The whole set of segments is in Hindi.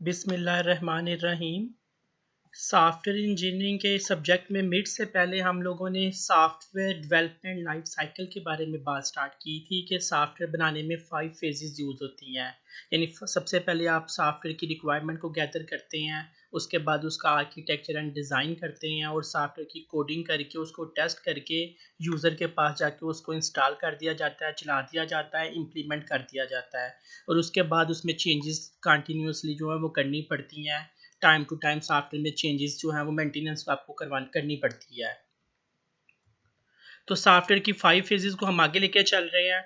बिस्मिल्लाहिर्रहमानिर्रहीम। सॉफ्टवेयर इंजीनियरिंग के सब्जेक्ट में मिड से पहले हम लोगों ने सॉफ्टवेयर डेवलपमेंट लाइफ साइकिल के बारे में बात स्टार्ट की थी कि सॉफ्टवेयर बनाने में 5 फेजेस यूज़ होती हैं। यानी सबसे पहले आप सॉफ्टवेयर की रिक्वायरमेंट को गैदर करते हैं, उसके बाद उसका आर्किटेक्चर एंड डिज़ाइन करते हैं और सॉफ्टवेयर की कोडिंग करके उसको टेस्ट करके यूज़र के पास जाके उसको इंस्टॉल कर दिया जाता है, चला दिया जाता है, इम्प्लीमेंट कर दिया जाता है और उसके बाद उसमें चेंजेस कंटिन्यूसली जो है वो करनी पड़ती हैं। टाइम टू टाइम सॉफ्टवेयर में चेंजेस जो है वो मेंटेनेंस आपको करनी पड़ती है। तो सॉफ्टवेयर की 5 फेजेस को हम आगे लेके चल रहे हैं।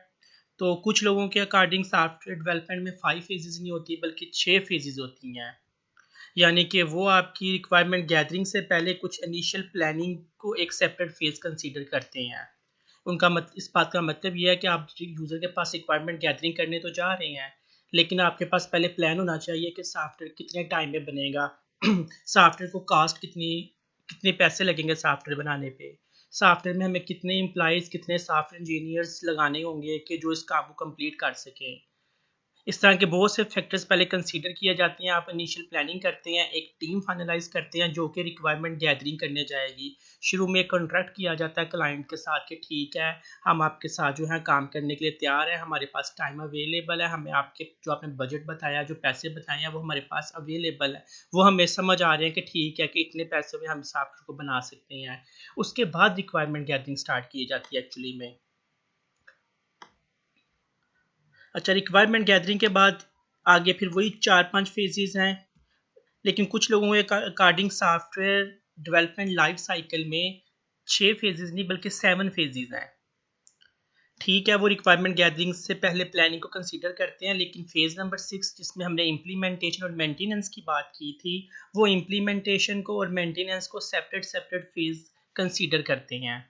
तो कुछ लोगों के अकॉर्डिंग सॉफ्टवेयर डेवलपमेंट में 5 फेजेस नहीं होती बल्कि 6 फेजेस होती हैं। यानी कि वो आपकी रिक्वायरमेंट गैदरिंग से पहले कुछ इनिशियल प्लानिंग को एक सेपरेट फेज कंसीडर करते हैं। इस बात का मतलब ये है कि आप यूज़र के पास रिक्वायरमेंट गैदरिंग करने तो जा रहे हैं, लेकिन आपके पास पहले प्लान होना चाहिए कि सॉफ्टवेयर कितने टाइम में बनेगा सॉफ्टवेयर को कॉस्ट कितने पैसे लगेंगे सॉफ्टवेयर बनाने पे, सॉफ्टवेयर में हमें कितने एम्प्लॉयज़ कितने सॉफ्टवेयर इंजीनियर्स लगाने होंगे कि जो इस काम को कंप्लीट कर सकें। इस तरह के बहुत से फैक्टर्स पहले कंसीडर किए जाते हैं। आप इनिशियल प्लानिंग करते हैं, एक टीम फाइनलाइज करते हैं जो कि रिक्वायरमेंट गैदरिंग करने जाएगी। शुरू में कॉन्ट्रैक्ट किया जाता है क्लाइंट के साथ कि ठीक है, हम आपके साथ जो है काम करने के लिए तैयार हैं, हमारे पास टाइम अवेलेबल है, हमें आपके जो आपने बजट बताया, जो पैसे बताए हैं वो हमारे पास अवेलेबल है, वो हमें समझ आ रहे हैं कि ठीक है कि इतने पैसों में हम सॉफ्टवेयर को बना सकते हैं। उसके बाद रिक्वायरमेंट गैदरिंग स्टार्ट की जाती है एक्चुअली में। अच्छा, रिक्वायरमेंट गैदरिंग के बाद आगे फिर वही 4-5 फेजेस हैं, लेकिन कुछ लोगों के according software development life cycle में 6 फेजेस नहीं बल्कि 7 फेजेस हैं। ठीक है, वो रिक्वायरमेंट गैदरिंग से पहले प्लानिंग को कंसीडर करते हैं, लेकिन फेज नंबर 6 जिसमें हमने इम्प्लीमेंटेशन और मेंटेनेंस की बात की थी, वो इम्प्लीमेंटेशन को और मेंटेनेंस को सेपरेट सेपरेट फेज कंसीडर करते हैं।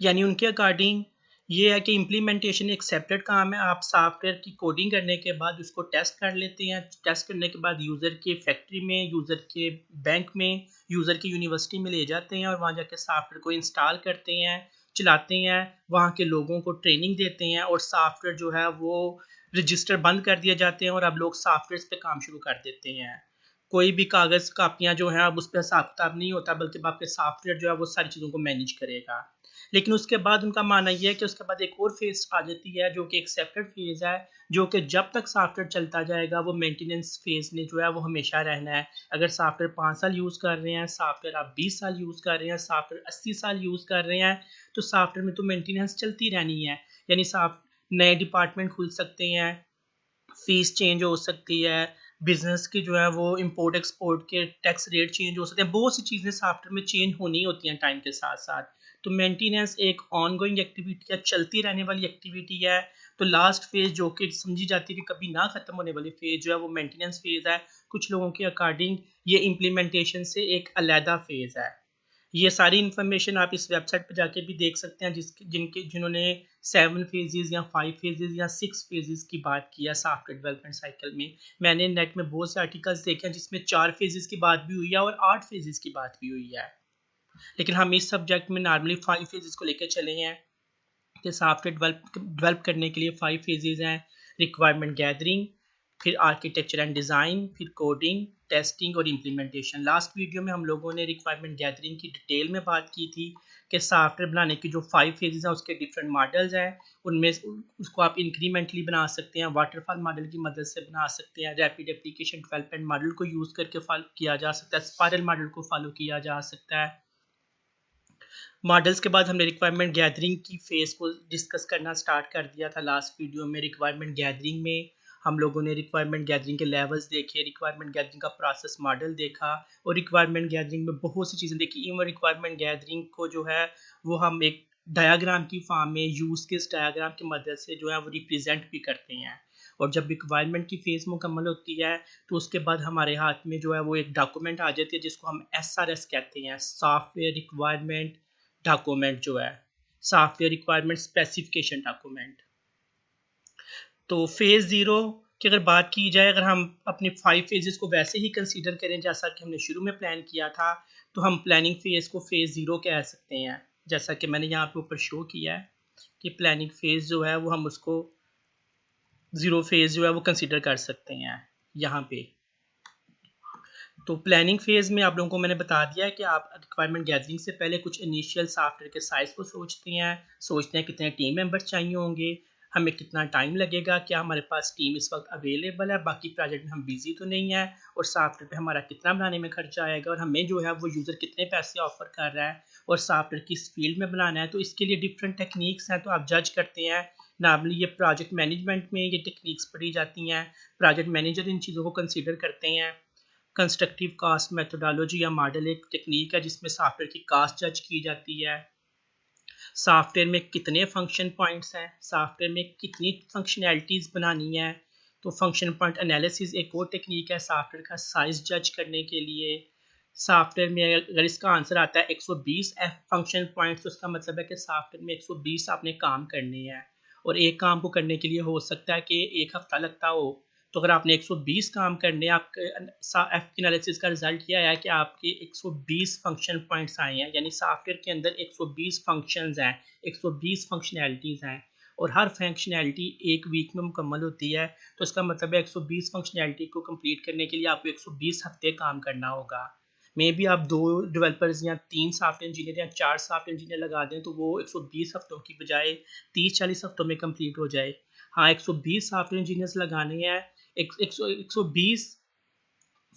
यानी उनके अकॉर्डिंग ये है कि इम्प्लीमेंटेशन एक सेपरेट काम है। आप सॉफ्टवेयर की कोडिंग करने के बाद उसको टेस्ट कर लेते हैं, टेस्ट करने के बाद यूज़र के फैक्ट्री में, यूज़र के बैंक में, यूज़र की यूनिवर्सिटी में ले जाते हैं और वहाँ जाके सॉफ्टवेयर को इंस्टॉल करते हैं, चलाते हैं, वहाँ के लोगों को ट्रेनिंग देते हैं और सॉफ्टवेयर जो है वो रजिस्टर बंद कर दिए जाते हैं और अब लोग सॉफ्टवेयर पे काम शुरू कर देते हैं। कोई भी कागज़ कापियाँ जो हैं अब उस पर हिसाब किताब नहीं होता, बल्कि आपके सॉफ्टवेयर जो है वो सारी चीज़ों को मैनेज करेगा। लेकिन उसके बाद उनका मानना ये है कि उसके बाद एक और फेज़ आ जाती है जो कि एक सेपरेट फेज़ है, जो कि जब तक सॉफ्टवेयर चलता जाएगा वो मेंटेनेंस फेज़ ने जो है वो हमेशा रहना है। अगर सॉफ्टवेयर 5 साल यूज़ कर रहे हैं, सॉफ्टवेयर आप 20 साल यूज़ कर रहे हैं, सॉफ्टवेयर 80 साल यूज़ कर रहे हैं, तो सॉफ्टवेयर में तो मेंटेनेंस चलती रहनी है। यानी नए डिपार्टमेंट खुल सकते हैं, फीस चेंज हो सकती है, बिजनेस की जो है वो इंपोर्ट एक्सपोर्ट के टैक्स रेट चेंज हो सकते हैं, बहुत सी चीज़ें सॉफ्टवेयर में चेंज होनी होती हैं टाइम के साथ साथ। तो मेंटेनेंस एक ऑनगोइंग एक्टिविटी है, चलती रहने वाली एक्टिविटी है। तो लास्ट फेज जो कि समझी जाती है कि कभी ना ख़त्म होने वाली फेज जो है वो मेंटेनेंस फेज है। कुछ लोगों के अकॉर्डिंग ये इम्प्लीमेंटेशन से एक अलहदा फेज है। ये सारी इन्फॉर्मेशन आप इस वेबसाइट पर जाके भी देख सकते हैं जिन्होंने 7 फेजेस या 5 फेजेस या 6 फेजेस की बात की है सॉफ्टवेयर डेवलपमेंट साइकिल में। मैंने नेट में बहुत से आर्टिकल्स देखे हैं जिसमें 4 फेजेस की बात भी हुई है और 8 फेजेस की बात भी हुई है, लेकिन हम इस सब्जेक्ट में नॉर्मली 5 फेजेस को लेकर चले हैं कि सॉफ्टवेयर डेवलप करने के लिए 5 फेजेस हैं। रिक्वायरमेंट गैदरिंग, फिर आर्किटेक्चर एंड डिज़ाइन, फिर कोडिंग, टेस्टिंग और इम्प्लीमेंटेशन। लास्ट वीडियो में हम लोगों ने रिक्वायरमेंट गैदरिंग की डिटेल में बात की थी कि सॉफ्टवेयर बनाने की जो 5 फेजेस हैं उसके डिफरेंट मॉडल्स हैं। उनमें उसको आप इंक्रीमेंटली बना सकते हैं, वाटरफॉल मॉडल की मदद से बना सकते हैं, रैपिड एप्लीकेशन डेवलपमेंट मॉडल को यूज़ करके फॉलो किया जा सकता है, स्पाइरल मॉडल को फॉलो किया जा सकता है। मॉडल्स के बाद हमने रिक्वायरमेंट गैदरिंग की फेज को डिस्कस करना स्टार्ट कर दिया था लास्ट वीडियो में। रिक्वायरमेंट गैदरिंग में हम लोगों ने रिक्वायरमेंट गैदरिंग के लेवल्स देखे, रिक्वायरमेंट गैदरिंग का प्रोसेस मॉडल देखा और रिक्वायरमेंट गैदरिंग में बहुत सी चीज़ें देखी। इवन रिक्वायरमेंट गैदरिंग को जो है वो हम एक डायग्राम की फॉर्म में यूज़ केस डायग्राम की मदद से जो है वो रिप्रेजेंट भी करते हैं। और जब रिक्वायरमेंट की फेज़ मुकम्मल होती है तो उसके बाद हमारे हाथ में जो है वो एक डॉक्यूमेंट आ जाती है जिसको हम SRS कहते हैं, सॉफ्टवेयर रिक्वायरमेंट डॉक्यूमेंट जो है, सॉफ्टवेयर रिक्वायरमेंट स्पेसिफिकेशन डॉक्यूमेंट। तो फेज़ 0 की अगर बात की जाए, अगर हम अपने 5 फेजेस को वैसे ही कंसीडर करें जैसा कि हमने शुरू में प्लान किया था, तो हम प्लानिंग फेज़ को फेज़ 0 कह सकते हैं। जैसा कि मैंने यहाँ पे ऊपर शो किया है कि प्लानिंग फेज़ जो है वो हम उसको 0 फेज़ जो है वो कंसीडर कर सकते हैं यहाँ पे। तो प्लानिंग फेज़ में आप लोगों को मैंने बता दिया है कि आप रिक्वायरमेंट गैदरिंग से पहले कुछ इनिशियल सॉफ्टवेयर के साइज़ को सोचते हैं कितने टीम मेंबर्स चाहिए होंगे, हमें कितना टाइम लगेगा, क्या हमारे पास टीम इस वक्त अवेलेबल है, बाकी प्रोजेक्ट में हम बिजी तो नहीं है, और सॉफ्टवेयर पे हमारा कितना बनाने में खर्चा आएगा, और हमें जो है वो यूज़र कितने पैसे ऑफर कर रहा है, और सॉफ्टवेयर किस फील्ड में बनाना है। तो इसके लिए डिफरेंट टेक्निक्स हैं, तो आप जज करते हैं। नॉर्मली ये प्रोजेक्ट मैनेजमेंट में ये टेक्निक्स पढ़ी जाती हैं, प्रोजेक्ट मैनेजर इन चीज़ों को कंसिडर करते हैं। कंस्ट्रक्टिव कास्ट मेथोडोलॉजी या मॉडल एक टेक्निक है जिसमें सॉफ्टवेयर की कास्ट जज की जाती है। सॉफ्टवेयर में कितने फंक्शन पॉइंट्स हैं, सॉफ्टवेयर में कितनी फंक्शनैलिटीज़ बनानी है। तो फंक्शन पॉइंट एनालिसिस एक और टेक्निक है सॉफ्टवेयर का साइज जज करने के लिए। सॉफ्टवेयर में अगर इसका आंसर आता है 120 एफ फंक्शन पॉइंट्स, तो उसका मतलब है कि सॉफ्टवेयर में 120 आपने काम करने हैं, और एक काम को करने के लिए हो सकता है कि एक हफ्ता लगता हो। तो अगर आपने 120 काम करने, आपके एफ एनालिसिस का रिजल्ट यह आया कि आपके 120 फंक्शन पॉइंट्स आए हैं, यानी सॉफ्टवेयर के अंदर 120 फंक्शंस हैं, 120 फंक्शनैलिटीज़ हैं, और हर फंक्शनैलिटी एक वीक में मुकम्मल होती है। तो इसका मतलब है 120 फंक्शनैलिटी को कंप्लीट करने के लिए आपको 120 हफ्ते काम करना होगा। मे बी आप 2 डेवलपर्स या 3 सॉफ्टवेयर इंजीनियर या 4 सॉफ्टवेयर इंजीनियर लगा दें तो वो 120 हफ्तों की बजाय 30-40 हफ्तों में कंप्लीट हो जाए। हाँ, 120 सॉफ्टवेयर इंजीनियर्स लगाने हैं, 120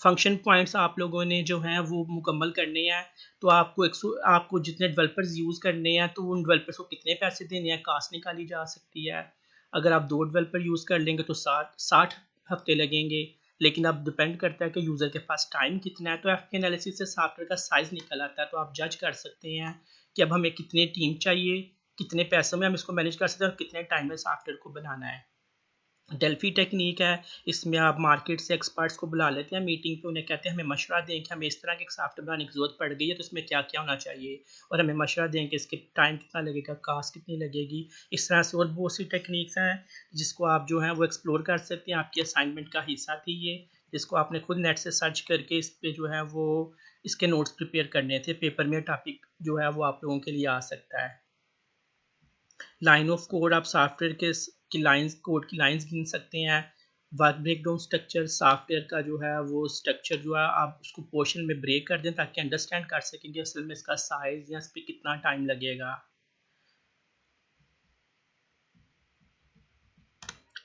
फंक्शन पॉइंट्स आप लोगों ने जो हैं वो मुकम्मल करने हैं। तो आपको जितने डेवलपर्स यूज़ करने हैं, तो उन डेवलपर्स को कितने पैसे देने हैं, कास्ट निकाली जा सकती है। अगर आप 2 डेवलपर यूज़ कर लेंगे तो 60 हफ्ते लगेंगे, लेकिन अब डिपेंड करता है कि यूज़र के पास टाइम कितना है। तो एफ के एनालिसिस से सॉफ्टवेयर का साइज़ निकल आता है, तो आप जज कर सकते हैं कि अब हमें कितनी टीम चाहिए, कितने पैसों में हम इसको मैनेज कर सकते हैं, और कितने टाइम में सॉफ्टवेयर को बनाना है। डेल्फी टेक्निक है, इसमें आप मार्केट से एक्सपर्ट्स को बुला लेते हैं मीटिंग पे, उन्हें कहते हैं हमें मशवरा दें कि हमें इस तरह के एक सॉफ्टवेयर बनाने की ज़रूरत पड़ गई है, तो इसमें क्या क्या होना चाहिए, और हमें मशवरा दें कि इसके टाइम कितना लगेगा, कास्ट कितनी लगेगी। इस तरह से और बहुत सी टेक्निक्स हैं जिसको आप जो है वो एक्सप्लोर कर सकते हैं। आपकी असाइनमेंट का हिस्सा थी ये, जिसको आपने खुद नेट से सर्च करके इस पर जो है वो इसके नोट्स प्रिपेयर करने थे। पेपर में टॉपिक जो है वो आप लोगों के लिए आ सकता है। लाइन ऑफ कोड, आप सॉफ्टवेयर की लाइंस, कोड की लाइंस गिन सकते हैं। वर्क ब्रेकडाउन स्ट्रक्चर, सॉफ्टवेयर का जो है वो स्ट्रक्चर जो है आप उसको पोर्शन में ब्रेक कर दें ताकि अंडरस्टैंड कर सकें कि असल में इसका साइज या इस पर कितना टाइम लगेगा।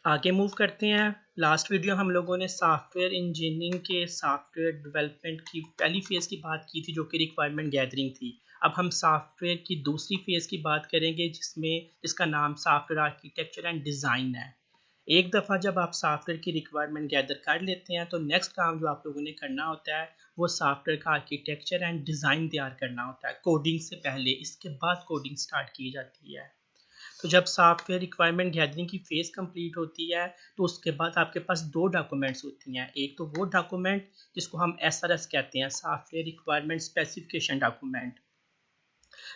आगे मूव करते हैं। लास्ट वीडियो हम लोगों ने सॉफ्टवेयर इंजीनियरिंग के सॉफ्टवेयर डेवलपमेंट की पहली फेज़ की बात की थी, जो कि रिक्वायरमेंट गैदरिंग थी। अब हम सॉफ्टवेयर की दूसरी फेज़ की बात करेंगे जिसका नाम सॉफ्टवेयर आर्किटेक्चर एंड डिज़ाइन है। एक दफ़ा जब आप सॉफ्टवेयर की रिक्वायरमेंट गैदर कर लेते हैं, तो नेक्स्ट काम जो आप लोगों ने करना होता है वो सॉफ्टवेयर का आर्किटेक्चर एंड डिज़ाइन तैयार करना होता है कोडिंग से पहले। इसके बाद कोडिंग स्टार्ट की जाती है। तो जब सॉफ्टवेयर रिक्वायरमेंट गैदरिंग की फेज़ कंप्लीट होती है, तो उसके बाद आपके पास 2 डॉक्यूमेंट्स होती हैं। एक तो वो डॉक्यूमेंट जिसको हम एसआरएस कहते हैं, सॉफ्टवेयर रिक्वायरमेंट स्पेसिफिकेशन डॉक्यूमेंट।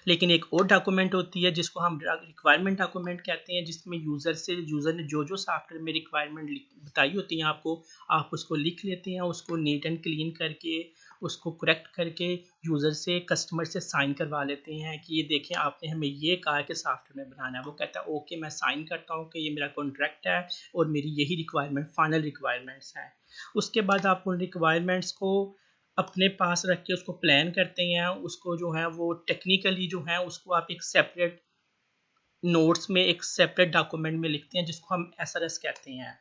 लेकिन एक और डॉक्यूमेंट होती है जिसको हम रिक्वायरमेंट डॉक्यूमेंट कहते हैं, जिसमें यूज़र ने जो जो सॉफ्टवेयर में रिक्वायरमेंट बताई होती हैं आपको, आप उसको लिख लेते हैं, उसको नीट एंड क्लीन करके, उसको करेक्ट करके यूज़र से, कस्टमर से साइन करवा लेते हैं कि ये देखें आपने हमें ये कहा है कि सॉफ्टवेयर में बनाना है। वो कहता है ओके, मैं साइन करता हूँ कि ये मेरा कॉन्ट्रैक्ट है और मेरी यही रिक्वायरमेंट फाइनल रिक्वायरमेंट्स हैं। उसके बाद आप उन रिक्वायरमेंट्स को अपने पास रख के उसको प्लान करते हैं, उसको जो है वो टेक्निकली जो है उसको आप एक सेपरेट नोट्स में, एक सेपरेट डॉक्यूमेंट में लिखते हैं, जिसको हम एसआरएस कहते हैं।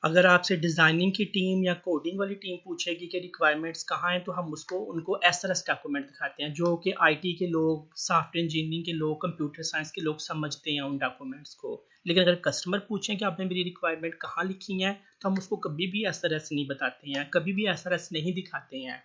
अगर आपसे डिज़ाइनिंग की टीम या कोडिंग वाली टीम पूछेगी कि रिक्वायरमेंट्स कहाँ हैं, तो हम उनको एसआरएस डॉक्यूमेंट दिखाते हैं, जो कि आईटी के लोग, सॉफ्टवेयर इंजीनियरिंग के लोग, कंप्यूटर साइंस के लोग समझते हैं उन डॉक्यूमेंट्स को। लेकिन अगर कस्टमर पूछें कि आपने मेरी रिक्वायरमेंट कहाँ लिखी है, तो हम उसको कभी भी एसआरएस नहीं बताते हैं, कभी भी एसआरएस नहीं दिखाते हैं।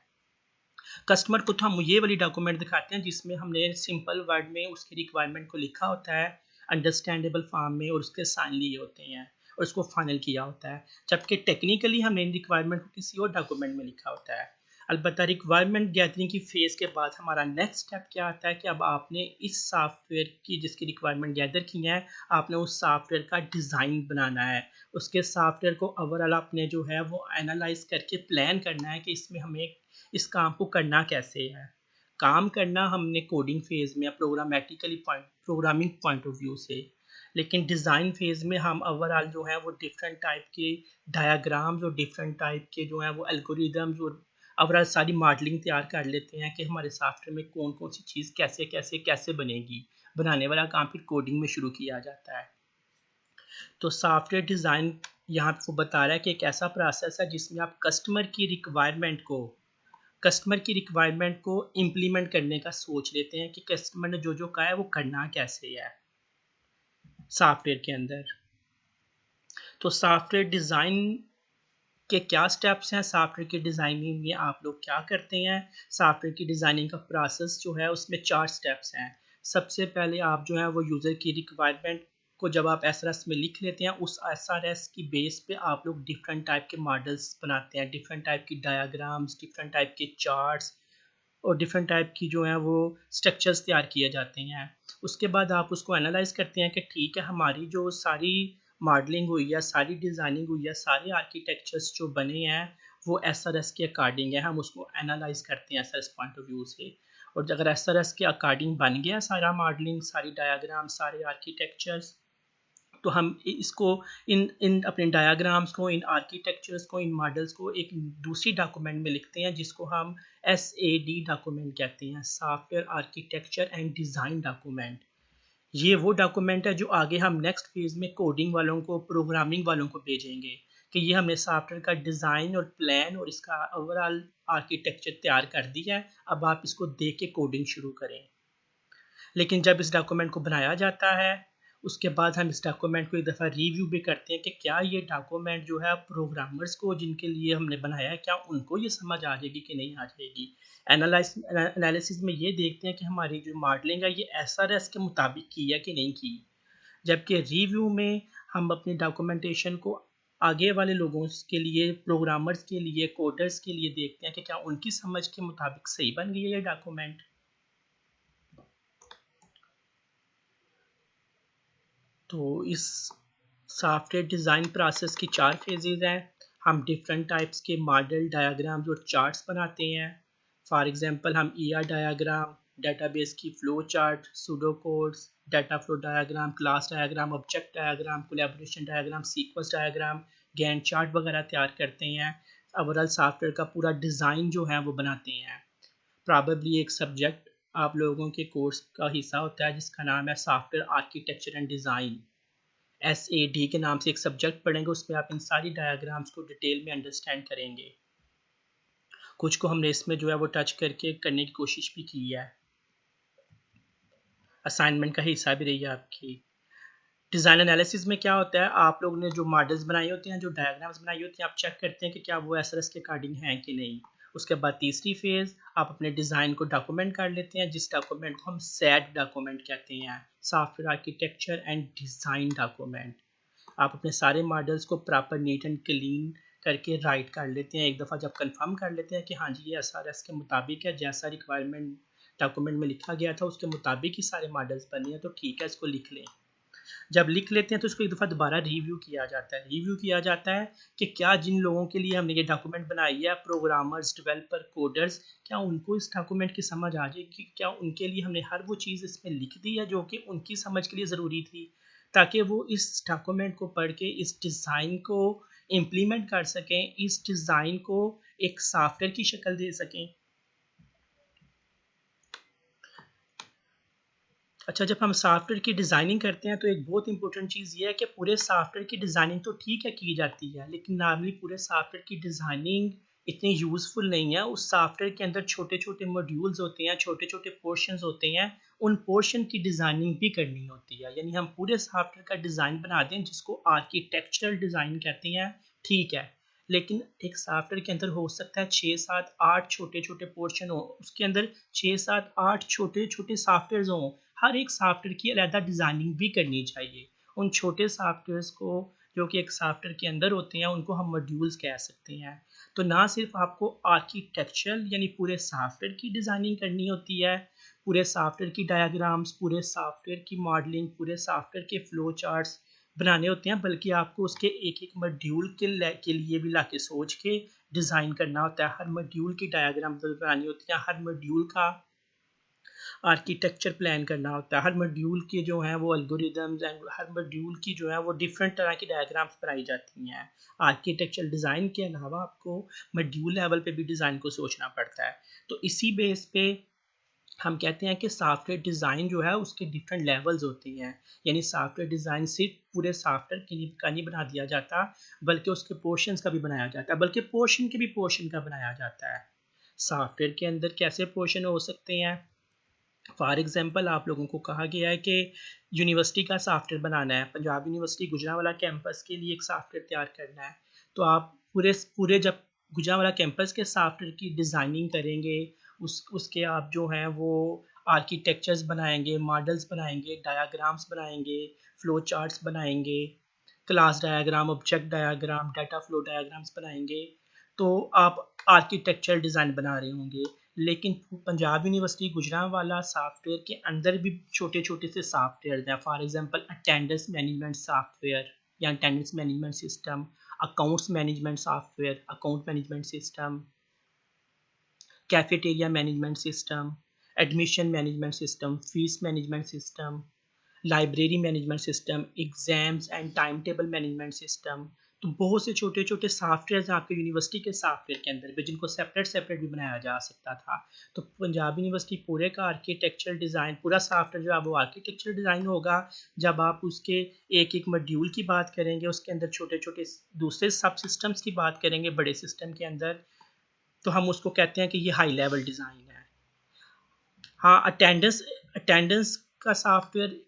कस्टमर को तो हम ये वाली डॉक्यूमेंट दिखाते हैं जिसमें हमने सिंपल वर्ड में उसकी रिक्वायरमेंट को लिखा होता है, अंडरस्टैंडेबल फॉर्म में, और उसके साइन लिए होते हैं और उसको फाइनल किया होता है। जबकि टेक्निकली हमने इन रिक्वायरमेंट को किसी और डॉक्यूमेंट में लिखा होता है। अलबत्ता रिक्वायरमेंट गैदरिंग की फेज़ के बाद हमारा नेक्स्ट स्टेप क्या आता है कि अब आपने इस सॉफ्टवेयर की जिसकी रिक्वायरमेंट गैदर की है, आपने उस सॉफ्टवेयर का डिज़ाइन बनाना है। उसके सॉफ्टवेयर को ओवरऑल आपने जो है वो एनालाइज करके प्लान करना है कि इसमें हमें इस काम को करना कैसे है। काम करना हमने कोडिंग फेज़ में या प्रोग्रामिंग पॉइंट ऑफ व्यू से, लेकिन डिज़ाइन फेज़ में हम ओवरऑल जो है वो डिफरेंट टाइप के डायग्राम्स और डिफरेंट टाइप के जो है वो एल्गोरिदम्स और अब सारी मॉडलिंग तैयार कर लेते हैं कि हमारे सॉफ्टवेयर में कौन कौन सी चीज़ कैसे कैसे कैसे बनेगी। बनाने वाला काम फिर कोडिंग में शुरू किया जाता है। तो सॉफ्टवेयर डिज़ाइन यहाँ पे वो बता रहा है कि एक ऐसा प्रोसेस है जिसमें आप कस्टमर की रिक्वायरमेंट को इम्प्लीमेंट करने का सोच लेते हैं कि कस्टमर ने जो जो कहा है वो करना कैसे है सॉफ्टवेयर के अंदर। तो सॉफ्टवेयर डिज़ाइन के क्या स्टेप्स हैं, सॉफ्टवेयर की डिज़ाइनिंग में आप लोग क्या करते हैं। सॉफ्टवेयर की डिज़ाइनिंग का प्रोसेस जो है उसमें 4 स्टेप्स हैं। सबसे पहले आप जो है वो यूज़र की रिक्वायरमेंट को जब आप एसआरएस में लिख लेते हैं, उस एसआरएस की बेस पे आप लोग डिफरेंट टाइप के मॉडल्स बनाते हैं, डिफरेंट टाइप की डायग्राम्स, डिफरेंट टाइप के चार्ट्स और डिफरेंट टाइप की जो है वो स्ट्रक्चर्स तैयार किए जाते हैं। उसके बाद आप उसको एनालाइज करते हैं कि ठीक है, हमारी जो सारी मॉडलिंग हुई है, सारी डिज़ाइनिंग हुई है, सारे आर्किटेक्चर्स जो बने हैं वो एसआरएस के अकॉर्डिंग है। हम उसको एनालाइज करते हैं एसआरएस पॉइंट ऑफ व्यू से, और अगर एसआरएस के अकॉर्डिंग बन गया सारा मॉडलिंग, सारी डायग्राम, सारे आर्किटेक्चर्स, तो हम इसको इन इन अपने डायग्राम्स को, इन आर्किटेक्चर्स को, इन मॉडल्स को एक दूसरी डॉक्यूमेंट में लिखते हैं जिसको हम SAD डॉक्यूमेंट कहते हैं, software architecture and design document. ये वो डॉक्यूमेंट है जो आगे हम नेक्स्ट फेज में कोडिंग वालों को, प्रोग्रामिंग वालों को भेजेंगे कि ये हमने सॉफ्टवेयर का डिज़ाइन और प्लान और इसका ओवरऑल आर्किटेक्चर तैयार कर दिया है, अब आप इसको देख के कोडिंग शुरू करें। लेकिन जब इस डॉक्यूमेंट को बनाया जाता है, उसके बाद हम इस डॉक्यूमेंट को एक दफ़ा रिव्यू भी करते हैं कि क्या ये डॉक्यूमेंट जो है प्रोग्रामर्स को जिनके लिए हमने बनाया है, क्या उनको ये समझ आ जाएगी कि नहीं आ जाएगी। एनालिसिस में ये देखते हैं कि हमारी जो मॉडलिंग है ये एसआरएस के मुताबिक की है कि नहीं की। जबकि रिव्यू में हम अपनी डॉक्यूमेंटेशन को आगे वाले लोगों के लिए, प्रोग्रामर्स के लिए, कोडर्स के लिए देखते हैं कि क्या उनकी समझ के मुताबिक सही बन गई है ये डॉक्यूमेंट। तो इस सॉफ्टवेयर डिज़ाइन प्रोसेस की 4 फेजेज़ हैं। हम डिफरेंट टाइप्स के मॉडल, डायग्राम्स और चार्ट्स बनाते हैं। फॉर एग्जांपल हम ER डायग्राम, डेटाबेस की flow chart, pseudo codes, data flow diagram, class diagram, object diagram, collaboration diagram, sequence diagram, Gantt chart वगैरह तैयार करते हैं। ओवरऑल सॉफ्टवेयर का पूरा डिज़ाइन जो है वो बनाते हैं। प्रॉबेबली एक सब्जेक्ट आप लोगों के कोर्स का हिस्सा होता है जिसका नाम है software architecture and design. SAD के नाम से एक सब्जेक्ट पढ़ेंगे, उसमें आप इन सारी डायग्राम्स को डिटेल में अंडरस्टैंड करेंगे। कुछ को हमने इसमें जो है वो टच करके करने की कोशिश भी की है, असाइनमेंट का हिस्सा भी रही है आपकी। डिज़ाइन एनालिसिस में क्या होता है, आप लोग ने जो मॉडल्स बनाए होते हैं, जो डायग्राम्स बनाई होती हैं, आप चेक करते हैं कि क्या वो एसआरएस के अकॉर्डिंग हैं कि नहीं। उसके बाद तीसरी फेज़, आप अपने डिज़ाइन को डॉक्यूमेंट कर लेते हैं, जिस डॉक्यूमेंट को हम सैड डॉक्यूमेंट कहते हैं, software architecture and design document. आप अपने सारे मॉडल्स को प्रॉपर नीट एंड क्लीन करके राइट कर लेते हैं। एक दफ़ा जब कंफर्म कर लेते हैं कि हाँ जी ये एसआरएस के मुताबिक है, जैसा रिक्वायरमेंट डॉक्यूमेंट में लिखा गया था उसके मुताबिक ही सारे मॉडल्स बने हैं, तो ठीक है, इसको लिख लें। जब लिख लेते हैं तो इसको एक दफ़ा दोबारा रिव्यू किया जाता है। रिव्यू किया जाता है कि क्या जिन लोगों के लिए हमने ये डॉक्यूमेंट बनाई है, प्रोग्रामर्स, डेवलपर, कोडर्स, क्या उनको इस डॉक्यूमेंट की समझ आ जाएगी, क्या उनके लिए हमने हर वो चीज़ इसमें लिख दी है जो कि उनकी समझ के लिए ज़रूरी थी, ताकि वो इस डॉक्यूमेंट को पढ़ के इस डिज़ाइन को इम्प्लीमेंट कर सकें, इस डिज़ाइन को एक सॉफ्टवेयर की शक्ल दे सकें। अच्छा, जब हम सॉफ्टवेयर की डिज़ाइनिंग करते हैं तो एक बहुत इंपॉर्टेंट चीज़ ये है कि पूरे सॉफ्टवेयर की डिज़ाइनिंग तो ठीक है की जाती है, लेकिन नॉर्मली पूरे सॉफ्टवेयर की डिज़ाइनिंग इतनी यूज़फुल नहीं है। उस सॉफ्टवेयर के अंदर छोटे छोटे मॉड्यूल्स होते हैं, छोटे छोटे पोर्शंस होते हैं, उन पोर्शन की डिज़ाइनिंग भी करनी होती है। यानी हम पूरे सॉफ्टवेयर का डिज़ाइन बना दें जिसको आर्किटेक्चरल डिज़ाइन कहते हैं, ठीक है, लेकिन एक सॉफ्टवेयर के अंदर हो सकता है 6, 7, 8 छोटे छोटे पोर्शन हो, उसके अंदर 6, 7, 8 छोटे छोटे सॉफ्टवेयर हों। हर एक सॉफ्टवेयर की अलग डिज़ाइनिंग भी करनी चाहिए। उन छोटे सॉफ्टवेयर्स को जो कि एक सॉफ्टवेयर के अंदर होते हैं उनको हम मॉड्यूल्स कह सकते हैं। तो ना सिर्फ आपको आर्किटेक्चरल यानी पूरे सॉफ्टवेयर की डिज़ाइनिंग करनी होती है, पूरे सॉफ्टवेयर की डायग्राम्स, पूरे सॉफ्टवेयर की मॉडलिंग, पूरे सॉफ्टवेयर के फ्लो चार्ट्स बनाने होते हैं, बल्कि आपको उसके एक एक मॉड्यूल के लिए भी ला के सोच के डिज़ाइन करना होता है। हर मॉड्यूल की डायग्राम बनानी होती है, हर मॉड्यूल का आर्किटेक्चर प्लान करना होता है। हर मॉड्यूल के जो हैं वो एल्गोरिदम्स एंड हर मॉड्यूल की जो है वो डिफरेंट तरह की डायग्राम्स बनाई जाती हैं। आर्किटेक्चरल डिज़ाइन के अलावा आपको मॉड्यूल लेवल पे भी डिज़ाइन को सोचना पड़ता है। तो इसी बेस पे हम कहते हैं कि सॉफ्टवेयर डिज़ाइन जो है उसके डिफरेंट लेवल्स होते हैं। यानी सॉफ्टवेयर डिज़ाइन सिर्फ पूरे सॉफ्टवेयर का नहीं बना दिया जाता, बल्कि उसके पोर्शंस का भी बनाया जाता है, बल्कि पोर्शन के भी पोर्शन का बनाया जाता है। सॉफ्टवेयर के अंदर कैसे पोर्शन हो सकते हैं? फॉर एग्जांपल आप लोगों को कहा गया है कि यूनिवर्सिटी का सॉफ्टवेयर बनाना है, पंजाब यूनिवर्सिटी गुजरांवाला कैंपस के लिए एक सॉफ्टवेयर तैयार करना है। तो आप पूरे पूरे जब गुजरांवाला कैंपस के सॉफ्टवेयर की डिज़ाइनिंग करेंगे, उसके आप जो हैं वो आर्किटेक्चर्स बनाएंगे, मॉडल्स बनाएंगे, डायाग्राम्स बनाएंगे, फ्लो चार्ट्स बनाएंगे, class diagram, object diagram, data flow diagrams बनाएंगे। तो आप आर्किटेक्चरल डिज़ाइन बना रहे होंगे। लेकिन पंजाब यूनिवर्सिटी गुजरांवाला सॉफ्टवेयर के अंदर भी छोटे छोटे से सॉफ्टवेयर हैं। For example attendance management software या attendance management system, accounts management software, account management system, cafeteria management system, admission management system, fees management system, library management system, exams and time table management system. तो बहुत से छोटे छोटे सॉफ्टवेयर हैं आपके यूनिवर्सिटी के सॉफ्टवेयर के अंदर भी, जिनको सेपरेट सेपरेट भी बनाया जा सकता था। तो पंजाब यूनिवर्सिटी पूरे का आर्किटेक्चरल डिज़ाइन, पूरा सॉफ्टवेयर जो है वो आर्किटेक्चरल डिज़ाइन होगा। जब आप उसके एक एक मॉड्यूल की बात करेंगे, उसके अंदर छोटे छोटे दूसरे सब सिस्टम्स की बात करेंगे बड़े सिस्टम के अंदर, तो हम उसको कहते हैं कि ये हाई लेवल डिज़ाइन है। हाँ, अटेंडेंस अटेंडेंस का सॉफ्टवेयर,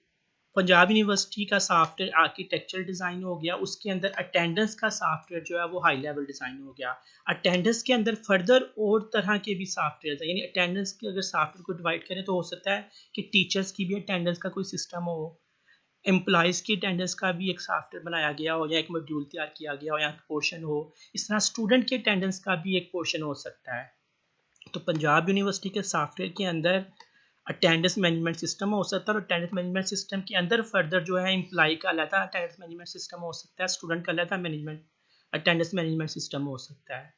पंजाब यूनिवर्सिटी का सॉफ्टवेयर आर्किटेक्चरल डिज़ाइन हो गया, उसके अंदर अटेंडेंस का सॉफ्टवेयर जो है वो हाई लेवल डिज़ाइन हो गया। अटेंडेंस के अंदर फर्दर और तरह के भी सॉफ्टवेयर हैं। यानी अटेंडेंस के अगर सॉफ्टवेयर को डिवाइड करें तो हो सकता है कि टीचर्स की भी अटेंडेंस का कोई सिस्टम हो, एम्प्लॉयज़ की अटेंडेंस का भी एक सॉफ्टवेयर बनाया गया हो, या एक मॉड्यूल तैयार किया गया हो, या पोर्शन हो। इस तरह स्टूडेंट की अटेंडेंस का भी एक पोर्शन हो सकता है। तो पंजाब यूनिवर्सिटी के सॉफ्टवेयर के अंदर अटेंडेंस मैनेजमेंट सिस्टम हो सकता है, और अटेंडेंस मैनेजमेंट सिस्टम के अंदर फर्दर जो है एम्प्लॉय का अलग अटेंडेंस मैनेजमेंट सिस्टम हो सकता है, स्टूडेंट का अलग मैनेजमेंट अटेंडेंस मैनेजमेंट सिस्टम हो सकता है।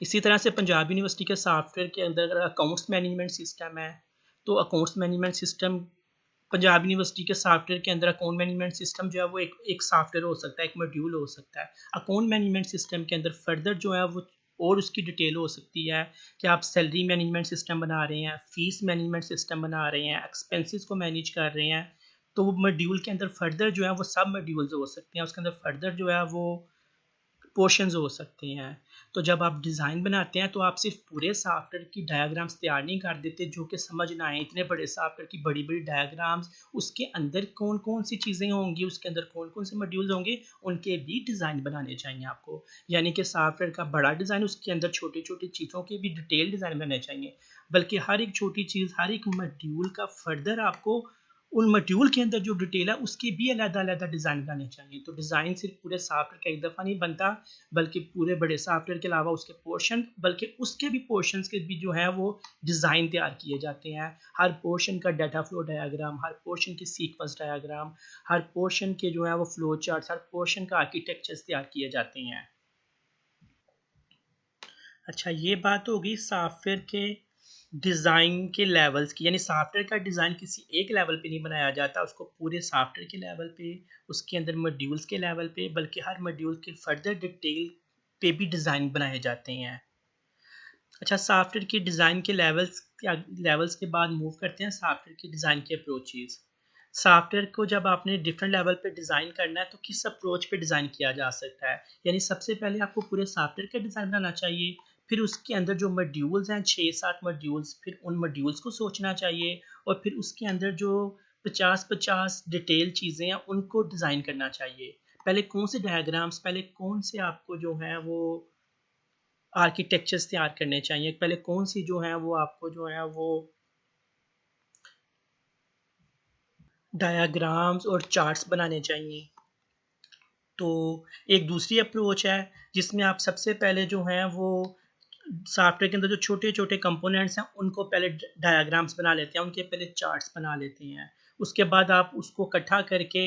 इसी तरह से पंजाब यूनिवर्सिटी के सॉफ्टवेयर के अंदर अकाउंट्स मैनेजमेंट सिस्टम है, तो accounts management system Punjab university के सॉफ्टवेयर के अंदर अकाउंट मैनेजमेंट सिस्टम जो है वो एक सॉफ्टवेयर हो सकता है, एक मॉड्यूल हो सकता है। अकाउंट मैनेजमेंट सिस्टम के अंदर फर्दर जो है वो और उसकी डिटेल हो सकती है कि आप सैलरी मैनेजमेंट सिस्टम बना रहे हैं, फीस मैनेजमेंट सिस्टम बना रहे हैं, एक्सपेंसेस को मैनेज कर रहे हैं। तो वो मॉड्यूल के अंदर फर्दर जो है वो सब मॉड्यूल्स हो सकते हैं, उसके अंदर फर्दर जो है वो पोर्शंस हो सकते हैं। तो जब आप डिज़ाइन बनाते हैं तो आप सिर्फ पूरे सॉफ्टवेयर की डायग्राम्स तैयार नहीं कर देते जो कि समझ ना आए। इतने बड़े सॉफ्टवेयर की बड़ी बड़ी डायग्राम्स, उसके अंदर कौन कौन सी चीज़ें होंगी, उसके अंदर कौन कौन से मॉड्यूल्स होंगे, उनके भी डिज़ाइन बनाने चाहिए आपको। यानी कि सॉफ्टवेयर का बड़ा डिज़ाइन, उसके अंदर छोटी छोटी चीज़ों के भी डिटेल डिज़ाइन बनाने चाहिए, बल्कि हर एक छोटी चीज़, हर एक मॉड्यूल का फर्दर आपको उन मॉड्यूल के अंदर जो डिटेल है उसकी भी अलग-अलग डिज़ाइन बनाने चाहिए। तो डिज़ाइन सिर्फ पूरे सॉफ्टवेयर का एक दफ़ा नहीं बनता, बल्कि पूरे बड़े सॉफ्टवेयर के अलावा उसके पोर्शन, बल्कि उसके भी पोर्शंस के भी जो है वो डिज़ाइन तैयार किए जाते हैं। हर पोर्शन का डाटा फ्लो डायग्राम, हर पोर्शन की सीक्वेंस डायग्राम, हर पोर्शन के जो है वो फ्लो चार्ट्स, हर पोर्शन का आर्किटेक्चर्स तैयार किए जाते हैं। अच्छा, ये बात होगी सॉफ्टवेयर के डिज़ाइन के लेवल्स की। यानी सॉफ्टवेयर का डिज़ाइन किसी एक लेवल पे नहीं बनाया जाता, उसको पूरे सॉफ्टवेयर के लेवल पे, उसके अंदर मॉड्यूल्स के लेवल पे, बल्कि हर मॉड्यूल के फर्दर डिटेल पे भी डिज़ाइन बनाए जाते हैं। अच्छा, सॉफ्टवेयर की डिज़ाइन के लेवल्स के बाद मूव करते हैं सॉफ्टवेयर की डिज़ाइन के अप्रोचेस। सॉफ्टवेयर को जब आपने डिफरेंट लेवल पे डिज़ाइन करना है तो किस अप्रोच पे डिज़ाइन किया जा सकता है। यानी सबसे पहले आपको पूरे सॉफ्टवेयर का डिज़ाइन बनाना चाहिए, फिर उसके अंदर जो मॉड्यूल्स हैं 6-7 मॉड्यूल्स, फिर उन मॉड्यूल्स को सोचना चाहिए, और फिर उसके अंदर जो 50-50 डिटेल चीज़ें हैं उनको डिज़ाइन करना चाहिए। पहले कौन से डायग्राम्स, पहले कौन से आपको जो है वो आर्किटेक्चर्स तैयार करने चाहिए, पहले कौन सी जो है वो आपको जो है वो डायग्राम्स और चार्ट्स बनाने चाहिए। तो एक दूसरी अप्रोच है जिसमें आप सबसे पहले जो है वो सॉफ्टवेयर के अंदर जो छोटे छोटे कंपोनेंट्स हैं उनको पहले डायग्राम्स बना लेते हैं, उनके पहले चार्ट्स बना लेते हैं। उसके बाद आप उसको इकट्ठा करके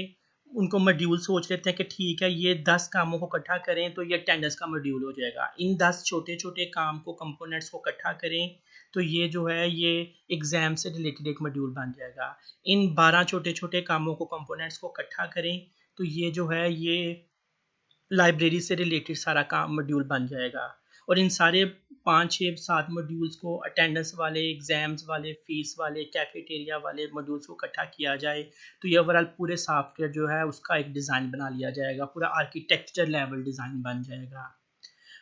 उनको मॉड्यूल सोच लेते हैं कि ठीक है ये 10 कामों को इकट्ठा करें तो ये अटेंडेंस का मॉड्यूल हो जाएगा। इन 10 छोटे छोटे काम को कंपोनेंट्स को इकट्ठा करें तो ये जो है ये एग्ज़ाम से रिलेटेड एक मॉड्यूल बन जाएगा। इन 12 छोटे छोटे कामों को कंपोनेंट्स को इकट्ठा करें तो ये जो है ये लाइब्रेरी से रिलेटेड सारा काम मॉड्यूल बन जाएगा। और इन सारे 5 6 7 मॉड्यूल्स को अटेंडेंस वाले, एग्जाम्स वाले, फीस वाले, कैफेटेरिया वाले मॉड्यूल्स को इकट्ठा किया जाए तो ये ओवरऑल पूरे सॉफ्टवेयर जो है उसका एक डिज़ाइन बना लिया जाएगा, पूरा आर्किटेक्चर लेवल डिज़ाइन बन जाएगा।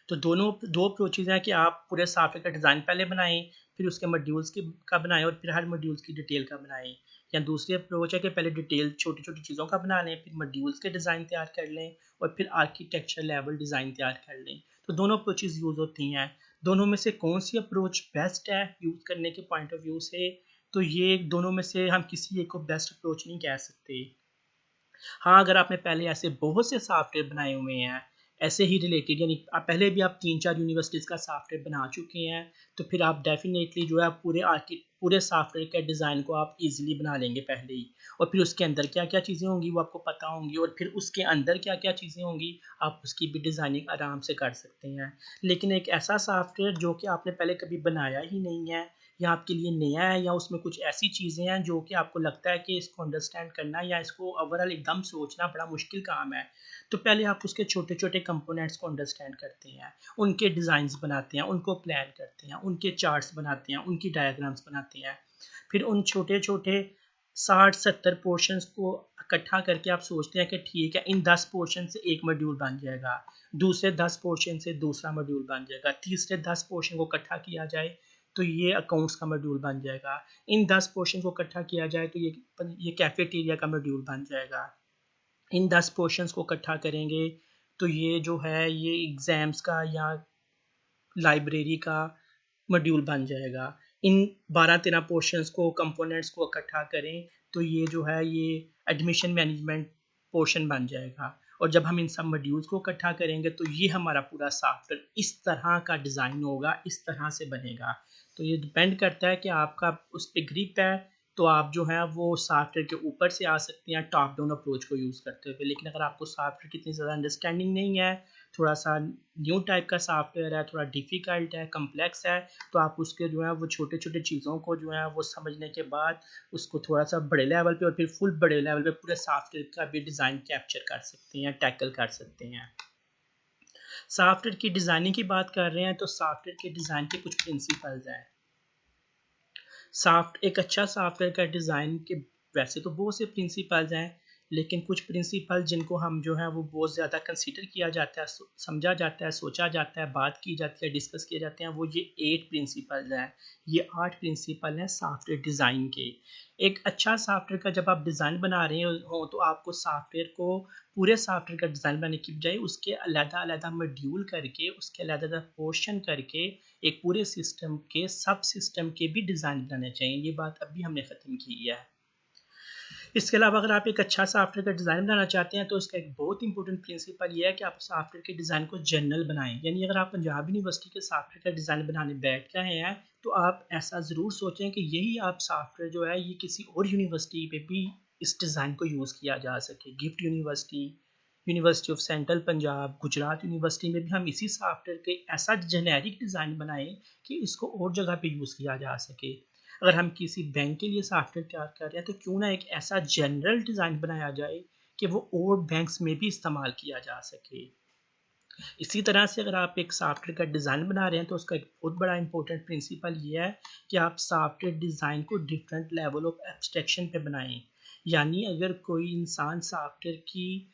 तो दो अप्रोचेज हैं कि आप पूरे सॉफ्टवेयर का डिज़ाइन पहले बनाएं, फिर उसके मॉड्यूल्स की का बनाएं और फिर हर मॉड्यूल्स की डिटेल का बनाएं। या दूसरी अप्रोच है कि पहले डिटेल छोटी छोटी चीज़ों का बना लें, फिर मॉड्यूल्स के डिज़ाइन तैयार कर लें और फिर आर्किटेक्चर लेवल डिज़ाइन तैयार कर लें। तो दोनों अप्रोचेज यूज़ होती हैं। दोनों में से कौन सी अप्रोच बेस्ट है यूज़ करने के पॉइंट ऑफ व्यू से, तो ये दोनों में से हम किसी एक को बेस्ट अप्रोच नहीं कह सकते। हाँ, अगर आपने पहले ऐसे बहुत से सॉफ्टवेयर बनाए हुए हैं ऐसे ही रिलेटेड, यानी आप पहले भी आप 3 4 यूनिवर्सिटीज़ का सॉफ्टवेयर बना चुके हैं, तो फिर आप डेफिनेटली जो है पूरे सॉफ्टवेयर के डिज़ाइन को आप इजीली बना लेंगे पहले ही। और फिर उसके अंदर क्या क्या चीज़ें होंगी वो आपको पता होंगी, और फिर उसके अंदर क्या क्या चीज़ें होंगी आप उसकी भी डिज़ाइनिंग आराम से कर सकते हैं। लेकिन एक ऐसा सॉफ्टवेयर जो कि आपने पहले कभी बनाया ही नहीं है या आपके लिए नया है, या उसमें कुछ ऐसी चीज़ें हैं जो कि आपको लगता है कि इसको अंडरस्टैंड करना या इसको ओवरऑल एकदम सोचना बड़ा मुश्किल काम है, तो पहले आप उसके छोटे छोटे कंपोनेंट्स को अंडरस्टैंड करते हैं, उनके डिज़ाइंस बनाते हैं, उनको प्लान करते हैं, उनके चार्ट्स बनाते हैं, उनकी डायग्राम्स बनाते हैं। फिर उन छोटे छोटे 60 70 पोर्शंस को इकट्ठा करके आप सोचते हैं कि ठीक है इन 10 पोर्शन से एक मॉड्यूल बन जाएगा, दूसरे 10 पोर्शन से दूसरा मॉड्यूल बन जाएगा, तीसरे 10 पोर्शन को इकट्ठा किया जाए तो ये अकाउंट्स का मॉड्यूल बन जाएगा, इन 10 पोर्शन को इकट्ठा किया जाए तो ये कैफेटेरिया का मॉड्यूल बन जाएगा, इन 10 पोर्शंस को इकट्ठा करेंगे तो ये जो है ये एग्ज़ाम्स का या लाइब्रेरी का मॉड्यूल बन जाएगा। इन 12 13 पोर्शंस को कंपोनेंट्स को इकट्ठा करें तो ये जो है ये एडमिशन मैनेजमेंट पोर्शन बन जाएगा। और जब हम इन सब मॉड्यूल्स को इकट्ठा करेंगे तो ये हमारा पूरा सॉफ्टवेयर इस तरह का डिज़ाइन होगा, इस तरह से बनेगा। तो ये डिपेंड करता है कि आपका उस पर ग्रिप है तो आप जो है वो सॉफ्टवेयर के ऊपर से आ सकते हैं टॉप डाउन अप्रोच को यूज़ करते हुए। लेकिन अगर आपको सॉफ्टवेयर की इतनी ज़्यादा अंडरस्टैंडिंग नहीं है, थोड़ा सा न्यू टाइप का सॉफ्टवेयर है, थोड़ा डिफ़िकल्ट है, कम्प्लेक्स है, तो आप उसके जो है वो छोटे छोटे चीज़ों को जो है वो समझने के बाद उसको थोड़ा सा बड़े लेवल पे और फिर फुल बड़े लेवल पे पूरे सॉफ्टवेयर का भी डिज़ाइन कैप्चर कर सकते हैं, टैकल कर सकते हैं। सॉफ्टवेयर की डिज़ाइनिंग की बात कर रहे हैं तो सॉफ्टवेयर के डिज़ाइन के कुछ प्रिंसिपल्स हैं। एक अच्छा सॉफ्टवेयर का डिज़ाइन के वैसे तो बहुत से प्रिंसिपल्स हैं, लेकिन कुछ प्रिंसिपल जिनको हम जो है वो बहुत ज़्यादा कंसीडर किया जाता है, समझा जाता है, सोचा जाता है, बात की जाती है, डिस्कस किए जाते हैं, वो ये 8 प्रिंसिपल्स हैं। ये 8 प्रिंसिपल हैं सॉफ्टवेयर डिज़ाइन के। एक अच्छा सॉफ्टवेयर का जब आप डिज़ाइन बना रहे हो तो आपको सॉफ्टवेयर को पूरे सॉफ्टवेयर का डिज़ाइन बनाने की बजाय उसके अलग-अलग मॉड्यूल करके, उसके अलग-अलग पोर्शन करके एक पूरे सिस्टम के सब सिस्टम के भी डिज़ाइन बनाने चाहिए। ये बात अभी हमने ख़त्म की है। इसके अलावा अगर आप एक अच्छा सॉफ्टवेयर का डिज़ाइन बनाना चाहते हैं तो इसका एक बहुत इंपॉर्टेंट प्रिंसिपल ये है कि आप सॉफ्टवेयर के डिज़ाइन को जनरल बनाएं। यानी अगर आप पंजाब यूनिवर्सिटी के सॉफ्टवेयर का डिज़ाइन बनाने बैठ गए हैं तो आप ऐसा ज़रूर सोचें कि यही आप सॉफ्टवेयर जो है ये किसी और यूनिवर्सिटी पे भी इस डिज़ाइन को यूज़ किया जा सके। Gift university, university of central Punjab, Gujarat university में भी हम इसी सॉफ्टवेयर के ऐसा जेनेरिक डिज़ाइन बनाएं कि इसको और जगह पे यूज़ किया जा सके। अगर हम किसी बैंक के लिए सॉफ्टवेयर तैयार कर रहे हैं तो क्यों ना एक ऐसा जनरल डिज़ाइन बनाया जाए कि वो और बैंक्स में भी इस्तेमाल किया जा सके। इसी तरह से अगर आप एक सॉफ्टवेयर का डिज़ाइन बना रहे हैं तो उसका एक बहुत बड़ा इंपॉर्टेंट प्रिंसिपल ये है कि आप सॉफ्टवेयर डिज़ाइन को डिफरेंट लेवल ऑफ एब्स्ट्रैक्शन पे बनाएं। यानी अगर कोई इंसान सॉफ्टवेयर की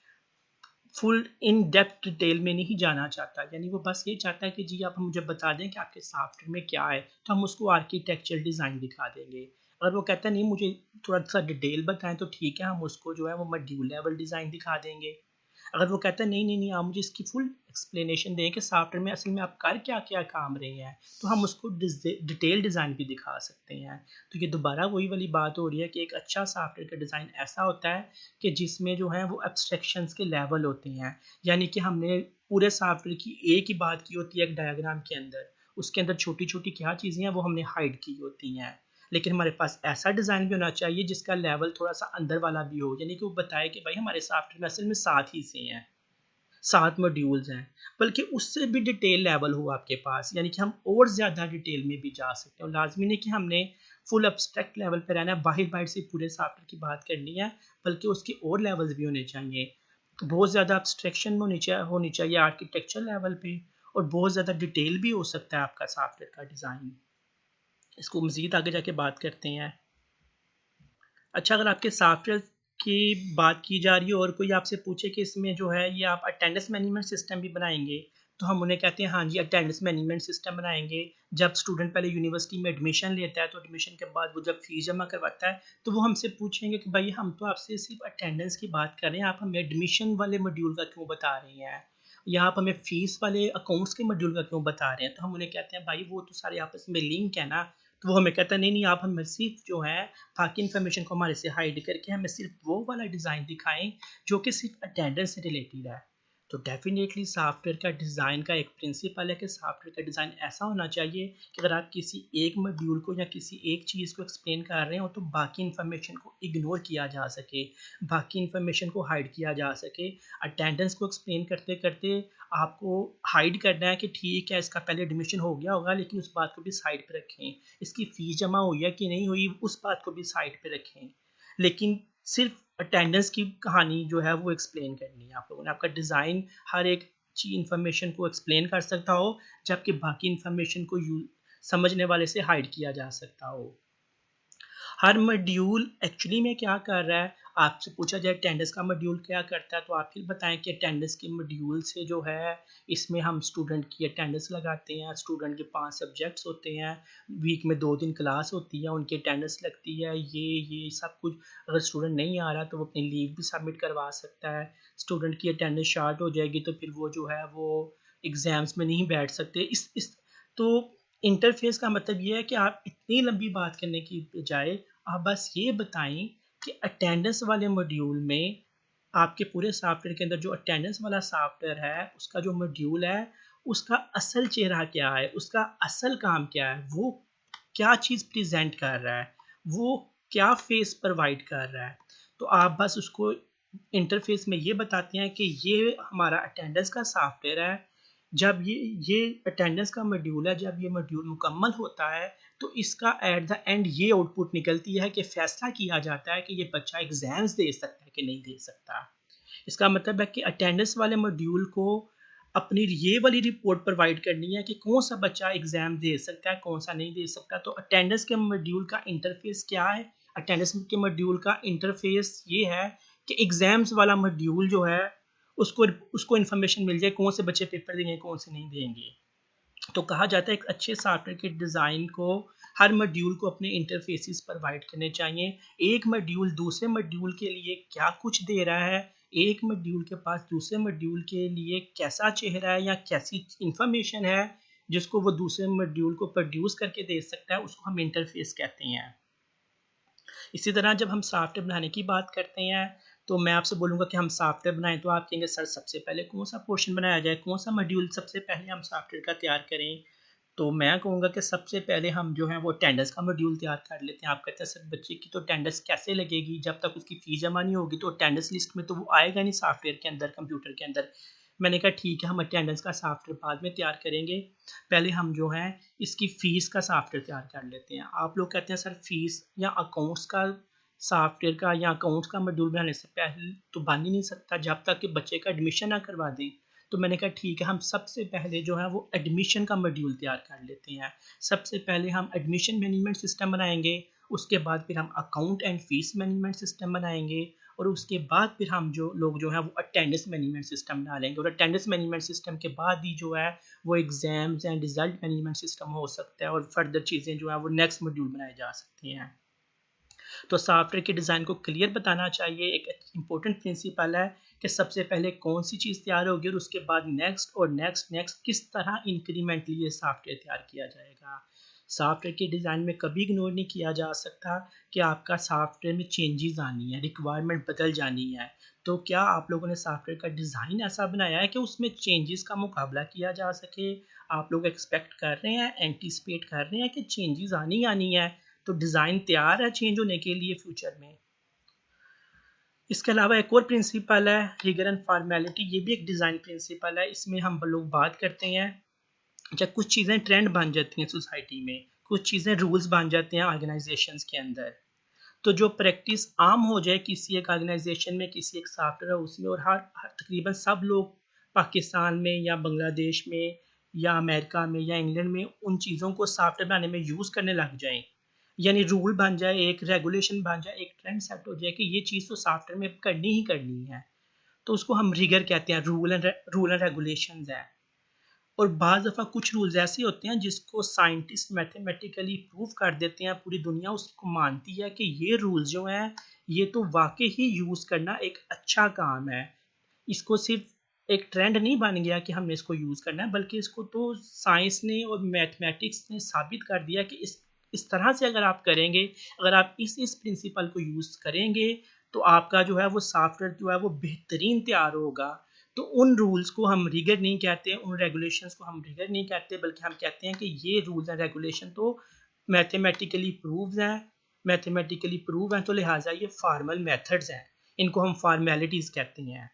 फुल इन डेप्थ डिटेल में नहीं जाना चाहता, यानी वो बस ये चाहता है कि जी आप मुझे बता दें कि आपके सॉफ्टवेयर में क्या है, तो हम उसको आर्किटेक्चर डिज़ाइन दिखा देंगे। अगर वो कहता है नहीं मुझे थोड़ा सा डिटेल बताएं तो ठीक है, हम उसको जो है वो मॉड्यूल लेवल डिज़ाइन दिखा देंगे। अगर वो कहता है नहीं नहीं नहीं आप मुझे इसकी फुल एक्सप्लेनेशन दें कि सॉफ्टवेयर में असल में आप कर क्या क्या काम रहे हैं, तो हम उसको डिटेल डिज़ाइन भी दिखा सकते हैं। तो ये दोबारा वही वाली बात हो रही है कि एक अच्छा सॉफ्टवेयर का डिज़ाइन ऐसा होता है कि जिसमें जो है वो एब्स्ट्रैक्शंस के लेवल होते हैं। यानी कि हमने पूरे सॉफ्टवेयर की एक ही बात की होती है एक डायग्राम के अंदर, उसके अंदर छोटी छोटी क्या चीज़ें हैं वो हमने हाइड की होती हैं। लेकिन हमारे पास ऐसा डिज़ाइन भी होना चाहिए जिसका लेवल थोड़ा सा अंदर वाला भी हो, यानी कि वो बताए कि भाई हमारे सॉफ्टवेयर में असल में 7 हिस्से हैं, 7 मॉड्यूल्स हैं, बल्कि उससे भी डिटेल लेवल हो आपके पास, यानी कि हम और ज़्यादा डिटेल में भी जा सकते हैं। लाजमी नहीं कि हमने फुल एब्स्ट्रैक्ट लेवल पर रहना है, बाहर बाहर से पूरे सॉफ्टवेयर की बात करनी है, बल्कि उसके और लेवल्स भी होने चाहिए। बहुत ज़्यादा एब्स्ट्रैक्शन होनी चाहिए आर्किटेक्चर लेवल पे, और बहुत ज़्यादा डिटेल भी हो सकता है आपका सॉफ्टवेयर का डिज़ाइन। इसको मज़ीद आगे जाके बात करते हैं। अच्छा, अगर आपके सॉफ्टवेयर की बात की जा रही है और कोई आपसे पूछे कि इसमें जो है ये आप अटेंडेंस मैनेजमेंट सिस्टम भी बनाएंगे, तो हम उन्हें कहते हैं हाँ जी अटेंडेंस मैनेजमेंट सिस्टम बनाएंगे। जब स्टूडेंट पहले यूनिवर्सिटी में एडमिशन लेता है तो एडमिशन के बाद वो जब फीस जमा करवाता है तो वो हमसे पूछेंगे कि भाई हम तो आपसे सिर्फ अटेंडेंस की बात कर रहे हैं, आप हमें एडमिशन वाले मॉड्यूल का क्यों बता रहे हैं, या आप हमें फीस वाले अकाउंट्स के मॉड्यूल का क्यों बता रहे हैं। तो हम उन्हें कहते हैं भाई वो तो सारे आपस में लिंक है ना। तो वो हमें कहता है नहीं नहीं, आप हमें सिर्फ जो है बाकी इन्फॉर्मेशन को हमारे से हाइड करके हमें सिर्फ वो वाला डिज़ाइन दिखाएं जो कि सिर्फ अटेंडेंस से रिलेटेड है। तो डेफिनेटली सॉफ्टवेयर का डिज़ाइन का एक प्रिंसिपल है कि सॉफ्टवेयर का डिज़ाइन ऐसा होना चाहिए कि अगर आप किसी एक मॉड्यूल को या किसी एक चीज़ को एक्सप्लेन कर रहे हो तो बाकी इन्फॉर्मेशन को इग्नोर किया जा सके, बाकी इन्फॉर्मेशन को हाइड किया जा सके। अटेंडेंस को एक्सप्लेन करते करते आपको हाइड करना है कि ठीक है इसका पहले एडमिशन हो गया होगा, लेकिन उस बात को भी साइड पे रखें, इसकी फ़ीस जमा हुई है कि नहीं हुई उस बात को भी साइड पे रखें, लेकिन सिर्फ अटेंडेंस की कहानी जो है वो एक्सप्लेन करनी है आप लोगों ने। आपका डिज़ाइन हर एक चीज इन्फॉर्मेशन को एक्सप्लेन कर सकता हो, जबकि बाकी इन्फॉर्मेशन को समझने वाले से हाइड किया जा सकता हो। हर मॉड्यूल एक्चुअली में क्या कर रहा है, आपसे पूछा जाए अटेंडेंस का मॉड्यूल क्या करता है तो आप फिर बताएं कि अटेंडेंस के मॉड्यूल से जो है इसमें हम स्टूडेंट की अटेंडेंस लगाते हैं। स्टूडेंट के 5 सब्जेक्ट्स होते हैं, वीक में 2 दिन क्लास होती है, उनकी अटेंडेंस लगती है, ये सब कुछ। अगर स्टूडेंट नहीं आ रहा तो वो अपनी लीव भी सबमिट करवा सकता है। स्टूडेंट की अटेंडेंस शार्ट हो जाएगी तो फिर वो जो है वो एग्ज़ाम्स में नहीं बैठ सकते। इस तो इंटरफेस का मतलब ये है कि आप इतनी लंबी बात करने की बजाय आप बस ये बताएं कि अटेंडेंस वाले मॉड्यूल में आपके पूरे सॉफ्टवेयर के अंदर जो अटेंडेंस वाला सॉफ्टवेयर है उसका जो मॉड्यूल है उसका असल चेहरा क्या है, उसका असल काम क्या है, वो क्या चीज़ प्रेजेंट कर रहा है, वो क्या फेस प्रोवाइड कर रहा है। तो आप बस उसको इंटरफेस में ये बताते हैं कि ये हमारा अटेंडेंस का सॉफ्टवेयर है। जब ये अटेंडेंस का मॉड्यूल है, जब ये मॉड्यूल मुकम्मल होता है तो इसका एट द एंड ये आउटपुट निकलती है कि फैसला किया जाता है कि ये बच्चा एग्जाम्स दे सकता है कि नहीं दे सकता। इसका मतलब है कि अटेंडेंस वाले मॉड्यूल को अपनी ये वाली रिपोर्ट प्रोवाइड करनी है कि कौन सा बच्चा एग्जाम दे सकता है, कौन सा नहीं दे सकता। तो अटेंडेंस के मॉड्यूल का इंटरफेस क्या है, अटेंडेंस के मॉड्यूल का इंटरफेस ये है कि एग्जाम्स वाला मॉड्यूल जो है उसको उसको इन्फॉर्मेशन मिल जाए कौन से बच्चे पेपर देंगे कौन से नहीं देंगे। तो कहा जाता है एक अच्छे सॉफ्टवेयर के डिज़ाइन को हर मॉड्यूल को अपने इंटरफेसेस प्रोवाइड करने चाहिए। एक मॉड्यूल दूसरे मॉड्यूल के लिए क्या कुछ दे रहा है, एक मॉड्यूल के पास दूसरे मॉड्यूल के लिए कैसा चेहरा है या कैसी इंफॉर्मेशन है जिसको वो दूसरे मॉड्यूल को प्रोड्यूस करके दे सकता है, उसको हम इंटरफेस कहते हैं। इसी तरह जब हम सॉफ्टवेयर बनाने की बात करते हैं तो मैं आपसे बोलूँगा कि हम सॉफ्टवेयर बनाएं तो आप कहेंगे सर सबसे पहले कौन सा पोर्शन बनाया जाए, कौन सा मॉड्यूल सबसे पहले हम सॉफ्टवेयर का तैयार करें। तो मैं कहूँगा कि सबसे पहले हम जो है वो अटेंडेंस का मॉड्यूल तैयार कर लेते हैं। आप कहते हैं सर बच्चे की तो अटेंडेंस कैसे लगेगी, जब तक उसकी फ़ीस जमा नहीं होगी तो अटेंडेंस लिस्ट में तो वो आएगा नहीं सॉफ्टवेयर के अंदर, कंप्यूटर के अंदर। मैंने कहा ठीक है हम अटेंडेंस का सॉफ्टवेयर बाद में तैयार करेंगे, पहले हम जो है इसकी फ़ीस का सॉफ्टवेयर तैयार कर लेते हैं। आप लोग कहते हैं सर फ़ीस या अकाउंट्स का सॉफ्टवेयर का या अकाउंट्स का मॉड्यूल बनाने से पहले तो बन ही नहीं सकता जब तक कि बच्चे का एडमिशन ना करवा दें। तो मैंने कहा ठीक है हम सबसे पहले जो है वो एडमिशन का मॉड्यूल तैयार कर लेते हैं। सबसे पहले हम एडमिशन मैनेजमेंट सिस्टम बनाएंगे, उसके बाद फिर हम account and fees management system बनाएंगे, और उसके बाद फिर हम जो लोग जो है वो अटेंडेंस मैनेजमेंट सिस्टम बना लेंगे। और अटेंडेंस मैनेजमेंट सिस्टम के बाद ही जो है वो exams and result management system हो सकता है, और फर्दर चीज़ें जो है वो नेक्स्ट मॉड्यूल बनाए जा सकती हैं। तो सॉफ्टवेयर के डिज़ाइन को क्लियर बताना चाहिए। एक इम्पोर्टेंट प्रिंसिपल है कि सबसे पहले कौन सी चीज़ तैयार होगी और उसके बाद नेक्स्ट और नेक्स्ट नेक्स्ट किस तरह इंक्रीमेंटली ये सॉफ्टवेयर तैयार किया जाएगा। सॉफ्टवेयर के डिज़ाइन में कभी इग्नोर नहीं किया जा सकता कि आपका सॉफ्टवेयर में चेंजेस आनी है, रिक्वायरमेंट बदल जानी है। तो क्या आप लोगों ने सॉफ्टवेयर का डिज़ाइन ऐसा बनाया है कि उसमें चेंजेस का मुकाबला किया जा सके। आप लोग एक्सपेक्ट कर रहे हैं, एंटीसिपेट कर रहे हैं कि चेंजेस आनी है, तो डिज़ाइन तैयार है चेंज होने के लिए फ्यूचर में। इसके अलावा एक और प्रिंसिपल है रिगर एंड फॉर्मेलिटी, ये भी एक डिज़ाइन प्रिंसिपल है। इसमें हम लोग बात करते हैं जब कुछ चीज़ें ट्रेंड बन जाती हैं सोसाइटी में, कुछ चीज़ें रूल्स बन जाते हैं ऑर्गेनाइजेशंस के अंदर, तो जो प्रैक्टिस आम हो जाए किसी एक ऑर्गेनाइजेशन में, किसी एक सॉफ्टवेयर हाउस में, और हर तकरीबन सब लोग पाकिस्तान में या बांग्लादेश में या अमेरिका में या इंग्लैंड में उन चीज़ों को सॉफ्टवेयर बनाने में यूज़ करने लग जाएं, यानी रूल बन जाए, एक रेगुलेशन बन जाए, एक ट्रेंड सेट हो जाए कि ये चीज़ तो सॉफ्टवेयर में करनी ही करनी है, तो उसको हम रिगर कहते हैं, रूल एंड रेगुलेशंस है। और बाज़ दफ़ा कुछ रूल्स ऐसे होते हैं जिसको साइंटिस्ट मैथमेटिकली प्रूव कर देते हैं, पूरी दुनिया उसको मानती है कि ये रूल्स जो हैं ये तो वाकई ही यूज़ करना एक अच्छा काम है। इसको सिर्फ एक ट्रेंड नहीं बन गया कि हमने इसको यूज़ करना है, बल्कि इसको तो साइंस ने और मैथमेटिक्स ने साबित कर दिया कि इस तरह से अगर आप करेंगे, अगर आप इस प्रिंसिपल को यूज़ करेंगे तो आपका जो है वो सॉफ्टवेयर जो है वो बेहतरीन तैयार होगा। तो उन रूल्स को हम रिगर नहीं कहते, उन रेगुलेशंस को हम रिगर नहीं कहते, बल्कि हम कहते हैं कि ये रूल्स एंड रेगुलेशन तो मैथमेटिकली प्रूव हैं, मैथमेटिकली प्रूव हैं, तो लिहाजा ये फॉर्मल मेथड्स हैं, इनको हम फॉर्मेलिटीज़ कहते हैं।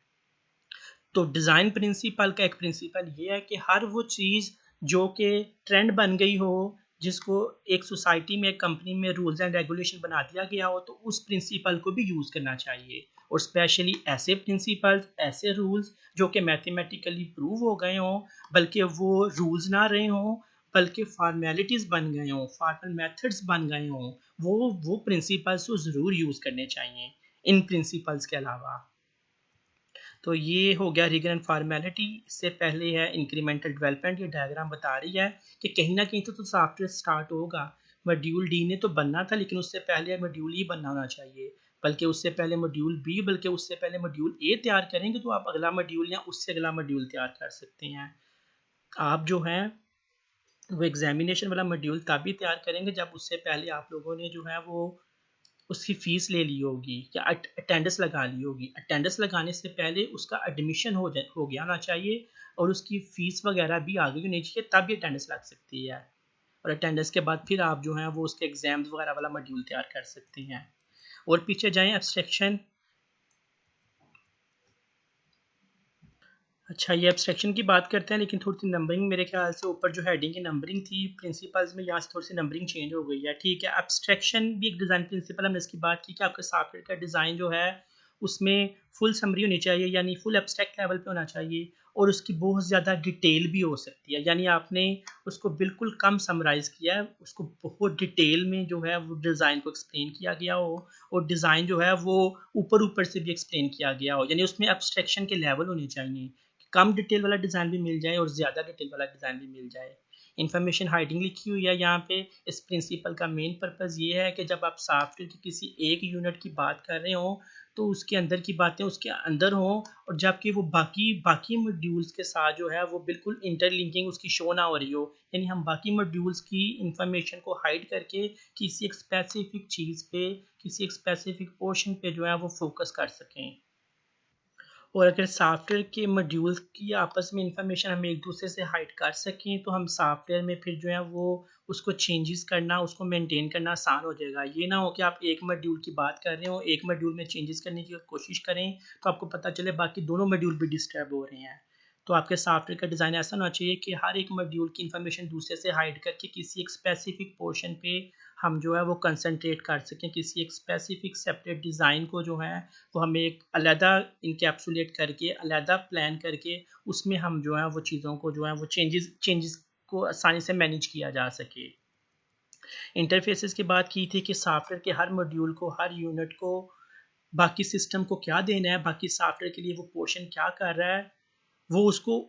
तो डिज़ाइन प्रिंसिपल का एक प्रिंसिपल ये है कि हर वो चीज़ जो कि ट्रेंड बन गई हो, जिसको एक सोसाइटी में, एक कंपनी में रूल्स एंड रेगुलेशन बना दिया गया हो, तो उस प्रिंसिपल को भी यूज़ करना चाहिए। और स्पेशली ऐसे प्रिंसिपल्स, ऐसे रूल्स जो कि मैथमेटिकली प्रूव हो गए हों, बल्कि वो रूल्स ना रहे हों, बल्कि फॉर्मेलिटीज़ बन गए हों, फॉर्मल मेथड्स बन गए हों, वो प्रिंसिपल्स तो ज़रूर यूज़ करने चाहिए इन प्रिंसिपल्स के अलावा। तो ये हो गया रिगर एंड फॉर्मेलिटी। इससे पहले है इंक्रीमेंटल डेवलपमेंट। ये डायग्राम बता रही है कि कहीं ना कहीं तो सॉफ्टवेयर स्टार्ट होगा, मॉड्यूल डी ने तो बनना था, लेकिन उससे पहले मॉड्यूल ई बनना होना चाहिए, बल्कि उससे पहले मॉड्यूल बी, बल्कि उससे पहले मॉड्यूल ए तैयार करेंगे तो आप अगला मॉड्यूल या उससे अगला मॉड्यूल तैयार कर सकते हैं। आप जो है वो एग्जामिनेशन वाला मॉड्यूल तभी तैयार करेंगे जब उससे पहले आप लोगों ने जो है वो उसकी फ़ीस ले ली होगी या अटेंडेंस लगा ली होगी। अटेंडेंस लगाने से पहले उसका एडमिशन हो गया होना चाहिए और उसकी फ़ीस वगैरह भी आ गई होनी चाहिए, तब भी अटेंडेंस लग सकती है। और अटेंडेंस के बाद फिर आप जो हैं वो उसके एग्ज़ाम्स वगैरह वाला मॉड्यूल तैयार कर सकते हैं। और पीछे जाएँ एब्स्ट्रैक्शन। अच्छा, ये एब्स्ट्रैक्शन की बात करते हैं, लेकिन थोड़ी-सी नंबरिंग मेरे ख्याल से ऊपर जो हेडिंग की नंबरिंग थी प्रिंसिपल्स में, यहाँ से थोड़ी-सी नंबरिंग चेंज हो गई है। ठीक है, एब्स्ट्रैक्शन भी एक डिज़ाइन प्रिंसिपल, हमने इसकी बात की कि आपके सॉफ्टवेयर का डिज़ाइन जो है उसमें फुल समरी होनी चाहिए, यानी फुल एब्स्ट्रैक्ट लेवल पे होना चाहिए, और उसकी बहुत ज़्यादा डिटेल भी हो सकती है, यानी आपने उसको बिल्कुल कम समराइज़ किया है, उसको बहुत डिटेल में जो है वो डिज़ाइन को एक्सप्लेन किया गया हो, और डिज़ाइन जो है वो ऊपर-ऊपर से भी एक्सप्लेन किया गया हो, यानी उसमें एब्स्ट्रैक्शन के लेवल होने चाहिए। कम डिटेल वाला डिज़ाइन भी मिल जाए और ज़्यादा डिटेल वाला डिज़ाइन भी मिल जाए। इन्फॉर्मेशन हाइडिंग लिखी हुई है यहाँ पे। इस प्रिंसिपल का मेन पर्पज़ ये है कि जब आप सॉफ्टवेयर की किसी एक यूनिट की बात कर रहे हो तो उसके अंदर की बातें उसके अंदर हों, और जबकि वो बाकी बाकी मॉड्यूल्स के साथ जो है वो बिल्कुल इंटरलिंकिंग उसकी शो ना हो रही हो, यानी हम बाकी मॉड्यूल्स की इंफॉर्मेशन को हाइड करके किसी एक स्पेसिफिक चीज़ पे, किसी एक स्पेसिफिक पोर्शन पे जो है वो फोकस कर सकें। और अगर सॉफ्टवेयर के मॉड्यूल्स की आपस में इंफॉर्मेशन हम एक दूसरे से हाइड कर सकें तो हम सॉफ्टवेयर में फिर जो है वो उसको चेंजेस करना, उसको मेंटेन करना आसान हो जाएगा। ये ना हो कि आप एक मॉड्यूल की बात कर रहे हो, एक मॉड्यूल में चेंजेस करने की कोशिश करें तो आपको पता चले बाकी दोनों मॉड्यूल भी डिस्टर्ब हो रहे हैं। तो आपके सॉफ्टवेयर का डिज़ाइन ऐसा होना चाहिए कि हर एक मॉड्यूल की इंफॉर्मेशन दूसरे से हाइड करके किसी एक स्पेसिफिक पोर्शन पे हम जो है वो कंसंट्रेट कर सकें, किसी एक स्पेसिफिक सेपरेट डिज़ाइन को जो है वो हमें एक अलहदा इनकैप्सुलेट करके, अलहदा प्लान करके उसमें हम जो है वो चीज़ों को जो है वो चेंजेस को आसानी से मैनेज किया जा सके। इंटरफेसेस की बात की थी कि सॉफ्टवेयर के हर मॉड्यूल को, हर यूनिट को बाकी सिस्टम को क्या देना है, बाकी सॉफ्टवेयर के लिए वो पोर्शन क्या कर रहा है, वो उसको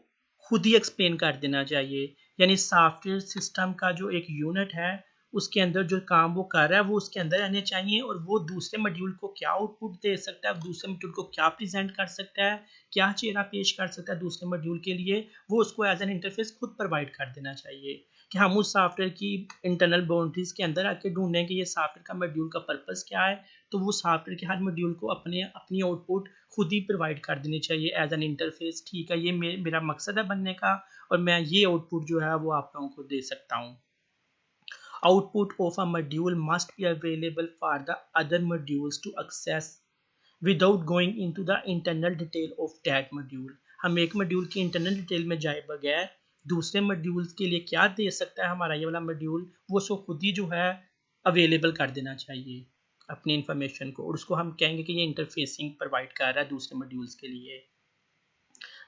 खुद ही एक्सप्लेन कर देना चाहिए। यानी सॉफ्टवेयर सिस्टम का जो एक यूनिट है उसके अंदर जो काम वो कर रहा है वो उसके अंदर रहने चाहिए, और वो दूसरे मॉड्यूल को क्या आउटपुट दे सकता है, दूसरे मॉड्यूल को क्या प्रेजेंट कर सकता है, क्या चेहरा पेश कर सकता है दूसरे मॉड्यूल के लिए, वो उसको एज एन इंटरफेस खुद प्रोवाइड कर देना चाहिए। कि हम उस सॉफ्टवेयर की इंटरनल बाउंड्रीज के अंदर आके ढूंढें कि ये सॉफ्टवेयर का मॉड्यूल का पर्पस क्या है, तो वो सॉफ्टवेयर के हर मॉड्यूल को अपनी आउटपुट खुद ही प्रोवाइड कर देनी चाहिए एज एन इंटरफेस। ठीक है, ये मेरा मकसद है बनने का, और मैं ये आउटपुट जो है वो आप लोगों को दे सकता हूँ। output of a module must be available for the other modules to access without going into the internal detail of that module. हम एक मॉड्यूल की इंटरनल डिटेल में जाए बगैर दूसरे मॉड्यूल्स के लिए क्या दे सकता है हमारा ये वाला मॉड्यूल, वो सो खुद ही जो है अवेलेबल कर देना चाहिए अपनी इंफॉर्मेशन को, और उसको हम कहेंगे कि ये इंटरफेसिंग प्रोवाइड कर रहा है दूसरे मॉड्यूल्स के लिए।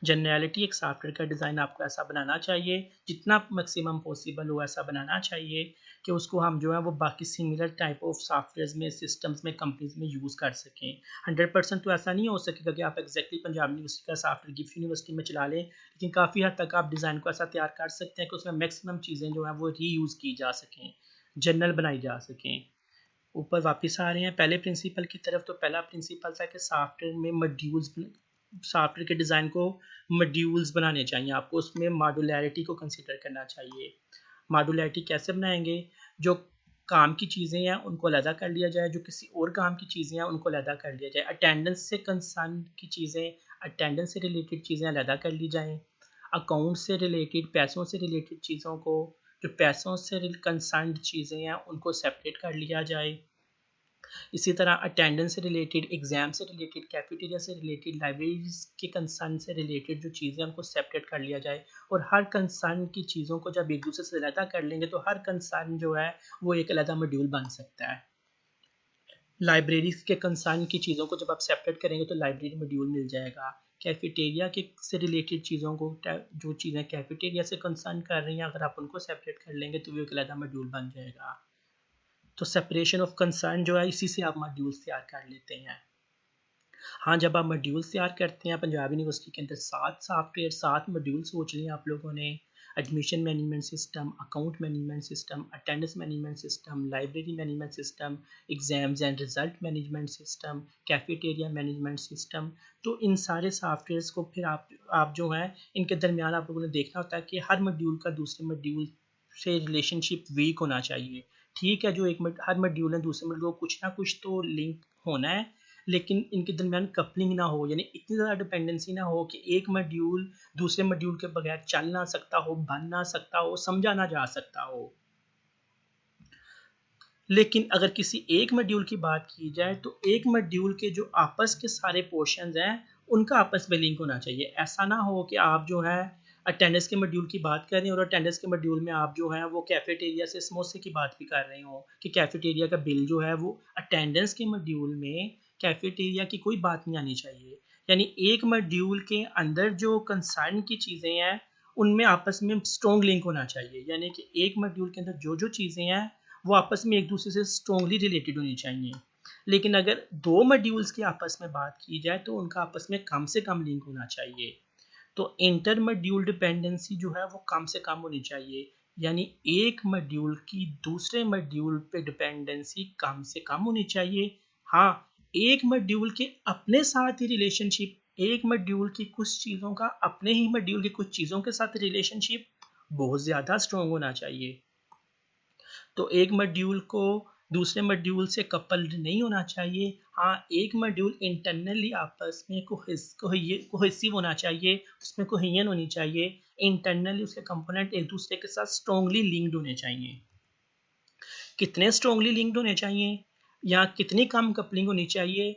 जनरलिटी, एक सॉफ्टवेयर का डिज़ाइन आपको ऐसा बनाना चाहिए, जितना मैक्सिमम पॉसिबल हो ऐसा बनाना चाहिए कि उसको हम जो है वो बाकी सिमिलर टाइप ऑफ सॉफ्टवेयर में, सिस्टम्स में, कंपनीज में यूज़ कर सकें। 100% तो ऐसा नहीं हो सकेगा कि आप एग्जैक्टली पंजाब यूनिवर्सिटी का सॉफ्टवेयर गिफ्ट यूनिवर्सिटी में चला लें, लेकिन काफ़ी हद तक आप डिज़ाइन को ऐसा तैयार कर सकते हैं कि उसमें मैक्सिमम चीज़ें जो हैं वो रीयूज़ की जा सकें, जनरल बनाई जा सकें। ऊपर वापस आ रहे हैं पहले प्रिंसिपल की तरफ। तो पहला प्रिंसिपल था कि सॉफ्टवेयर में मॉड्यूल्स, सॉफ्टवेयर के डिज़ाइन को मॉड्यूल्स बनाने चाहिए आपको, उसमें मॉड्यूलैरिटी को कंसीडर करना चाहिए। मॉड्यूलैरिटी कैसे बनाएंगे? जो काम की चीज़ें हैं उनको अलहदा कर लिया जाए, जो किसी और काम की चीज़ें हैं उनको अलहदा कर लिया जाए। अटेंडेंस से कंसर्न की चीज़ें, अटेंडेंस से रिलेटेड चीज़ें अलहदा कर ली जाएँ। अकाउंट से रिलेटेड, पैसों से रिलेटेड चीज़ों को, जो पैसों से कंसर्न चीज़ें हैं उनको सेपरेट कर लिया जाए। इसी तरह अटेंडेंस से रिलेटेड, एग्जाम से रिलेटेड, कैफेटेरिया से रिलेटेड, लाइब्रेरीज के कंसर्न से रिलेटेड जो चीज़ें उनको सेपरेट कर लिया जाए, और हर कंसर्न की चीज़ों को जब एक दूसरे से अलहदा कर लेंगे तो हर कंसर्न जो है वो एक अलहदा मॉड्यूल बन सकता है। लाइब्रेरीज के कंसर्न की चीज़ों को जब आप सेपरेट करेंगे तो लाइब्रेरी मॉड्यूल मिल जाएगा। कैफेटेरिया के से रिलेटेड चीज़ों को, जो चीज़ें कैफेटेरिया से कंसर्न कर रही हैं, अगर आप उनको सेपरेट कर लेंगे तो वो एक अलहदा मॉड्यूल बन जाएगा। तो सेपरेशन ऑफ कंसर्न जो है इसी से आप मॉड्यूल्स तैयार कर लेते हैं। हाँ, जब आप मॉड्यूल्स तैयार करते हैं पंजाब यूनिवर्सिटी के अंदर 7 सॉफ्टवेयर, 7 मॉड्यूल सोच लिए आप लोगों ने। Admission management system, account management system, attendance management system, library management system, exams and result management system, cafeteria management system. तो इन सारे सॉफ्टवेयर्स को फिर आप जो है इनके दरमियान आप लोगों ने देखना होता है कि हर मॉड्यूल का दूसरे मॉड्यूल से रिलेशनशिप वीक होना चाहिए। ठीक है, जो हर मॉड्यूल है दूसरे मॉड्यूल को कुछ ना कुछ तो लिंक होना है, लेकिन इनके दरमियान कपलिंग ना हो, यानी इतनी ज़्यादा डिपेंडेंसी ना हो कि एक मॉड्यूल दूसरे मॉड्यूल के बगैर चल ना सकता हो, बन ना सकता हो, समझा ना जा सकता हो। लेकिन अगर किसी एक मॉड्यूल की बात की जाए तो एक मॉड्यूल के जो आपस के सारे पोर्शंस हैं उनका आपस में लिंक होना चाहिए। ऐसा ना हो कि आप जो है अटेंडेंस के मॉड्यूल की बात कर रहे हैं और अटेंडेंस के मॉड्यूल में आप जो है वो कैफेटेरिया से समोसे की बात भी कर रहे हो कि कैफेटेरिया का बिल जो है वो अटेंडेंस के मॉड्यूल में कैफेटेरिया की कोई बात नहीं आनी चाहिए। यानी एक मॉड्यूल के अंदर जो कंसर्न की चीज़ें हैं उनमें आपस में स्ट्रॉन्ग लिंक होना चाहिए, यानी कि एक मॉड्यूल के अंदर जो जो चीज़ें हैं वो आपस में एक दूसरे से स्ट्रॉन्गली रिलेटेड होनी चाहिए। लेकिन अगर दो मॉड्यूल्स की आपस में बात की जाए तो उनका आपस में कम से कम लिंक होना चाहिए। तो इंटर मॉड्यूल डिपेंडेंसी जो है वो कम से कम होनी चाहिए, यानी एक मॉड्यूल की दूसरे मॉड्यूल पे डिपेंडेंसी कम से कम होनी चाहिए। हाँ, एक मॉड्यूल के अपने साथ ही रिलेशनशिप, एक मॉड्यूल की कुछ चीज़ों का अपने ही मॉड्यूल की कुछ चीज़ों के साथ रिलेशनशिप बहुत ज़्यादा स्ट्रॉन्ग होना चाहिए। तो एक मॉड्यूल को दूसरे मॉड्यूल से कपल्ड नहीं होना चाहिए। हाँ, एक मॉड्यूल इंटरनली आपस में कोहेसिव होना चाहिए, उसमें कोहेजन होनी चाहिए। इंटरनली उसके कंपोनेंट एक दूसरे के साथ स्ट्रॉन्गली लिंक्ड होने चाहिए। कितने स्ट्रॉन्गली लिंक्ड होने चाहिए या कितनी कम कपलिंग होनी चाहिए?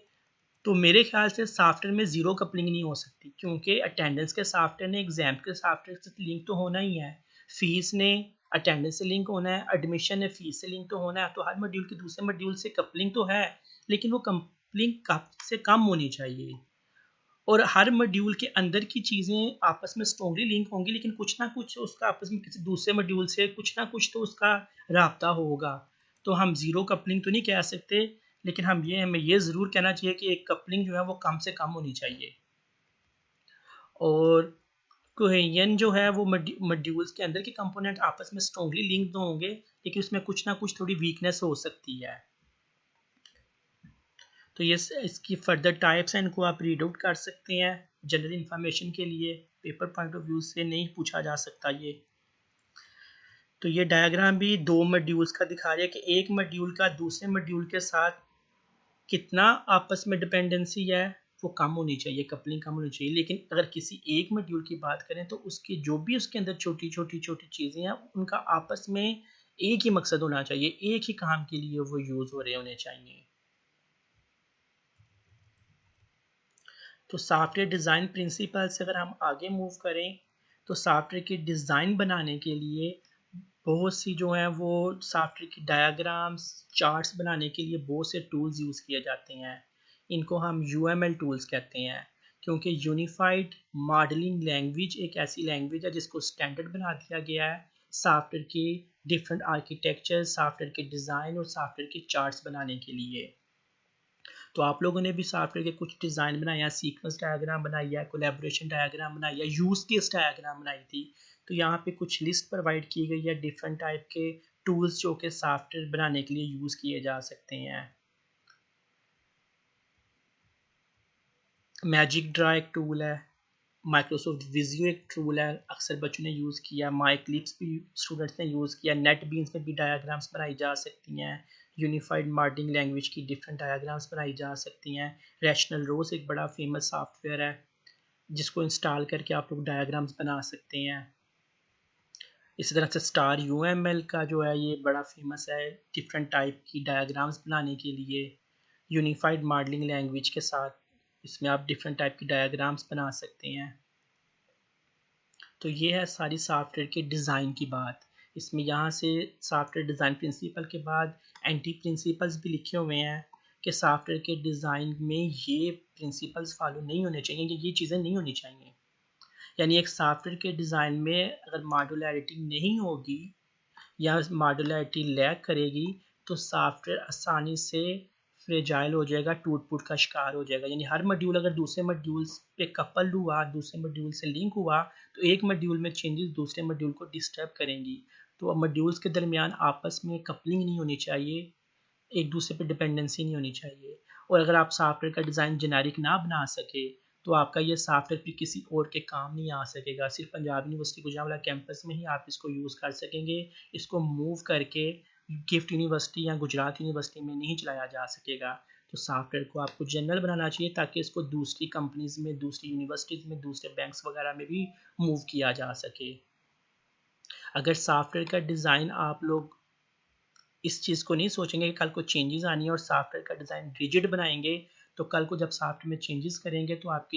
तो मेरे ख्याल से सॉफ्टवेयर में ज़ीरो कपलिंग नहीं हो सकती, क्योंकि अटेंडेंस के सॉफ्टवेयर ने एग्जाम के सॉफ्टवेयर से लिंक तो होना ही है, फीस ने अटेंडेंस से लिंक होना है, एडमिशन ने फीस से लिंक तो होना है। तो हर मॉड्यूल के दूसरे मॉड्यूल से कपलिंग तो है, लेकिन वो कपलिंग कम से कम होनी चाहिए। और हर मॉड्यूल के अंदर की चीज़ें आपस में स्ट्रॉन्गली लिंक होंगी, लेकिन कुछ ना कुछ उसका आपस में किसी दूसरे मॉड्यूल से कुछ ना कुछ तो उसका राब्ता होगा। तो हम ज़ीरो कपलिंग तो नहीं कह सकते, लेकिन हमें ये ज़रूर कहना चाहिए कि एक कपलिंग जो है वो कम से कम होनी चाहिए। और कोहेजन जो है वो मॉड्यूल्स के अंदर के कंपोनेंट आपस में स्ट्रॉन्गली लिंक्ड तो होंगे, लेकिन उसमें कुछ ना कुछ थोड़ी वीकनेस हो सकती है। तो ये इसकी फर्दर टाइप्स हैं, इनको आप रीड आउट कर सकते हैं जनरल इंफॉर्मेशन के लिए, पेपर पॉइंट ऑफ व्यू से नहीं पूछा जा सकता ये। तो ये डायग्राम भी दो मॉड्यूल्स का दिखा रहा है कि एक मॉड्यूल का दूसरे मॉड्यूल के साथ कितना आपस में डिपेंडेंसी है, वो कम होनी चाहिए, कपलिंग कम होनी चाहिए। लेकिन अगर किसी एक मॉड्यूल की बात करें तो उसकी जो भी उसके अंदर छोटी छोटी चीज़ें हैं उनका आपस में एक ही मकसद होना चाहिए, एक ही काम के लिए वो यूज़ हो रहे होने चाहिए। तो सॉफ्टवेयर डिज़ाइन प्रिंसिपल से अगर हम आगे मूव करें, तो सॉफ्टवेयर की डिज़ाइन बनाने के लिए बहुत सी जो हैं वो सॉफ्टवेयर की डायग्राम्स, चार्ट्स बनाने के लिए बहुत से टूल्स यूज़ किए जाते हैं। इनको हम यूएमएल टूल्स कहते हैं, क्योंकि यूनिफाइड मॉडलिंग लैंग्वेज एक ऐसी लैंग्वेज है जिसको स्टैंडर्ड बना दिया गया है सॉफ्टवेयर के डिफरेंट आर्किटेक्चर, सॉफ्टवेयर के डिज़ाइन और सॉफ्टवेयर के चार्ट्स बनाने के लिए। तो आप लोगों ने भी सॉफ्टवेयर के कुछ डिज़ाइन बनाए हैं, सीक्वेंस डायग्राम बनाई है, कोलैबोरेशन डायग्राम बनाई है, यूज़ केस डायग्राम बनाई थी। तो यहाँ पे कुछ लिस्ट प्रोवाइड की गई है डिफरेंट टाइप के टूल्स जो कि सॉफ्टवेयर बनाने के लिए यूज़ किए जा सकते हैं। मैजिक ड्रा एक टूल है, माइक्रोसॉफ्ट विजियो एक टूल है, अक्सर बच्चों ने यूज़ किया, माइक्लिप्स भी स्टूडेंट्स ने यूज़ किया, नेट बीन्स में भी डायग्राम्स बनाई जा सकती हैं, यूनिफाइड मॉडलिंग लैंग्वेज की डिफरेंट डायग्राम्स बनाई जा सकती हैं। रैशनल रोज एक बड़ा फेमस सॉफ्टवेयर है जिसको इंस्टॉल करके आप लोग डायग्राम्स बना सकते हैं। इसी तरह से स्टार यूएमएल का जो है ये बड़ा फेमस है डिफरेंट टाइप की डायग्राम्स बनाने के लिए। यूनिफाइड मॉडलिंग लैंग्वेज के साथ इसमें आप डिफरेंट टाइप की डायग्राम्स बना सकते हैं। तो ये है सारी सॉफ्टवेयर के डिज़ाइन की बात। इसमें यहाँ से सॉफ्टवेयर डिज़ाइन प्रिंसिपल के बाद एंटी प्रिंसिपल्स भी लिखे हुए हैं कि सॉफ्टवेयर के डिज़ाइन में ये प्रिंसिपल्स फॉलो नहीं होने चाहिए, कि ये चीज़ें नहीं होनी चाहिए। यानी एक सॉफ्टवेयर के डिज़ाइन में अगर मॉड्यूलैरिटी नहीं होगी या मॉड्यूलैरिटी लैग करेगी तो सॉफ्टवेयर आसानी से फ्रेजाइल हो जाएगा, टूट-फूट का शिकार हो जाएगा। यानी हर मॉड्यूल अगर दूसरे मॉड्यूल पे कपल्ड हुआ, दूसरे मॉड्यूल से लिंक हुआ, तो एक मॉड्यूल में चेंजेस दूसरे मॉड्यूल को डिस्टर्ब करेंगी। तो मॉड्यूल्स के दरमियान आपस में कपलिंग नहीं होनी चाहिए, एक दूसरे पे डिपेंडेंसी नहीं होनी चाहिए। और अगर आप सॉफ्टवेयर का डिज़ाइन जेनेरिक ना बना सके तो आपका ये सॉफ्टवेयर भी किसी और के काम नहीं आ सकेगा। सिर्फ पंजाब यूनिवर्सिटी गुजरांवाला कैंपस में ही आप इसको यूज़ कर सकेंगे। इसको मूव करके गिफ्ट यूनिवर्सिटी या गुजरात यूनिवर्सिटी में नहीं चलाया जा सकेगा। तो सॉफ्टवेयर को आपको जनरल बनाना चाहिए ताकि इसको दूसरी कंपनीज में, दूसरी यूनिवर्सिटीज़ में, दूसरे बैंक्स वगैरह में भी मूव किया जा सके। अगर सॉफ्टवेयर का डिज़ाइन आप लोग इस चीज़ को नहीं सोचेंगे कि कल को चेंजेस आनी है और सॉफ्टवेयर का डिज़ाइन रिजिड बनाएंगे, तो कल को जब सॉफ्टवेयर में चेंजेस करेंगे तो आप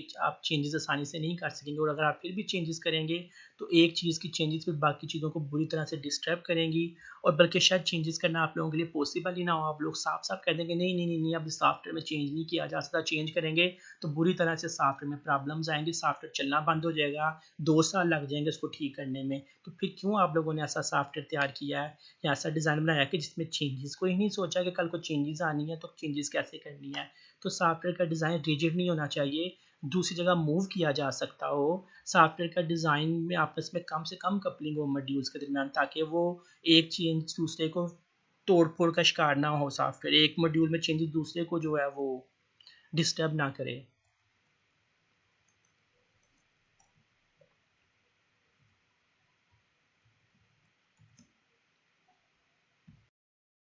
चेंजेस आसानी से नहीं कर सकेंगे। और अगर आप फिर भी चेंजेस करेंगे तो एक चीज़ की चेंजेस फिर बाकी चीज़ों को बुरी तरह से डिस्टर्ब करेंगी और बल्कि शायद चेंजेस करना आप लोगों के लिए पॉसिबल ही ना हो। आप लोग साफ साफ कह देंगे नहीं नहीं नहीं नहीं, अब सॉफ्टवेयर में चेंज नहीं किया जा सकता, चेंज करेंगे तो बुरी तरह से सॉफ्टवेयर में प्रॉब्लम्स आएंगी, सॉफ्टवेयर चलना बंद हो जाएगा, 2 साल लग जाएंगे उसको ठीक करने में। तो फिर क्यों आप लोगों ने ऐसा सॉफ्टवेयर तैयार किया है या ऐसा डिज़ाइन बनाया कि जिसमें चेंजेस को ही नहीं सोचा कि कल को चेंजेस आनी है तो चेंजेस कैसे करनी है। तो सॉफ्टवेयर का डिज़ाइन रिजिड नहीं होना चाहिए, दूसरी जगह मूव किया जा सकता हो। सॉफ्टवेयर का डिज़ाइन में आपस में कम से कम कपलिंग हो मॉड्यूल्स के दरमियान, ताकि वो एक चेंज दूसरे को तोड़ फोड़ का शिकार ना हो। सॉफ्टवेयर एक मॉड्यूल में चेंजेस दूसरे को जो है वो डिस्टर्ब ना करे।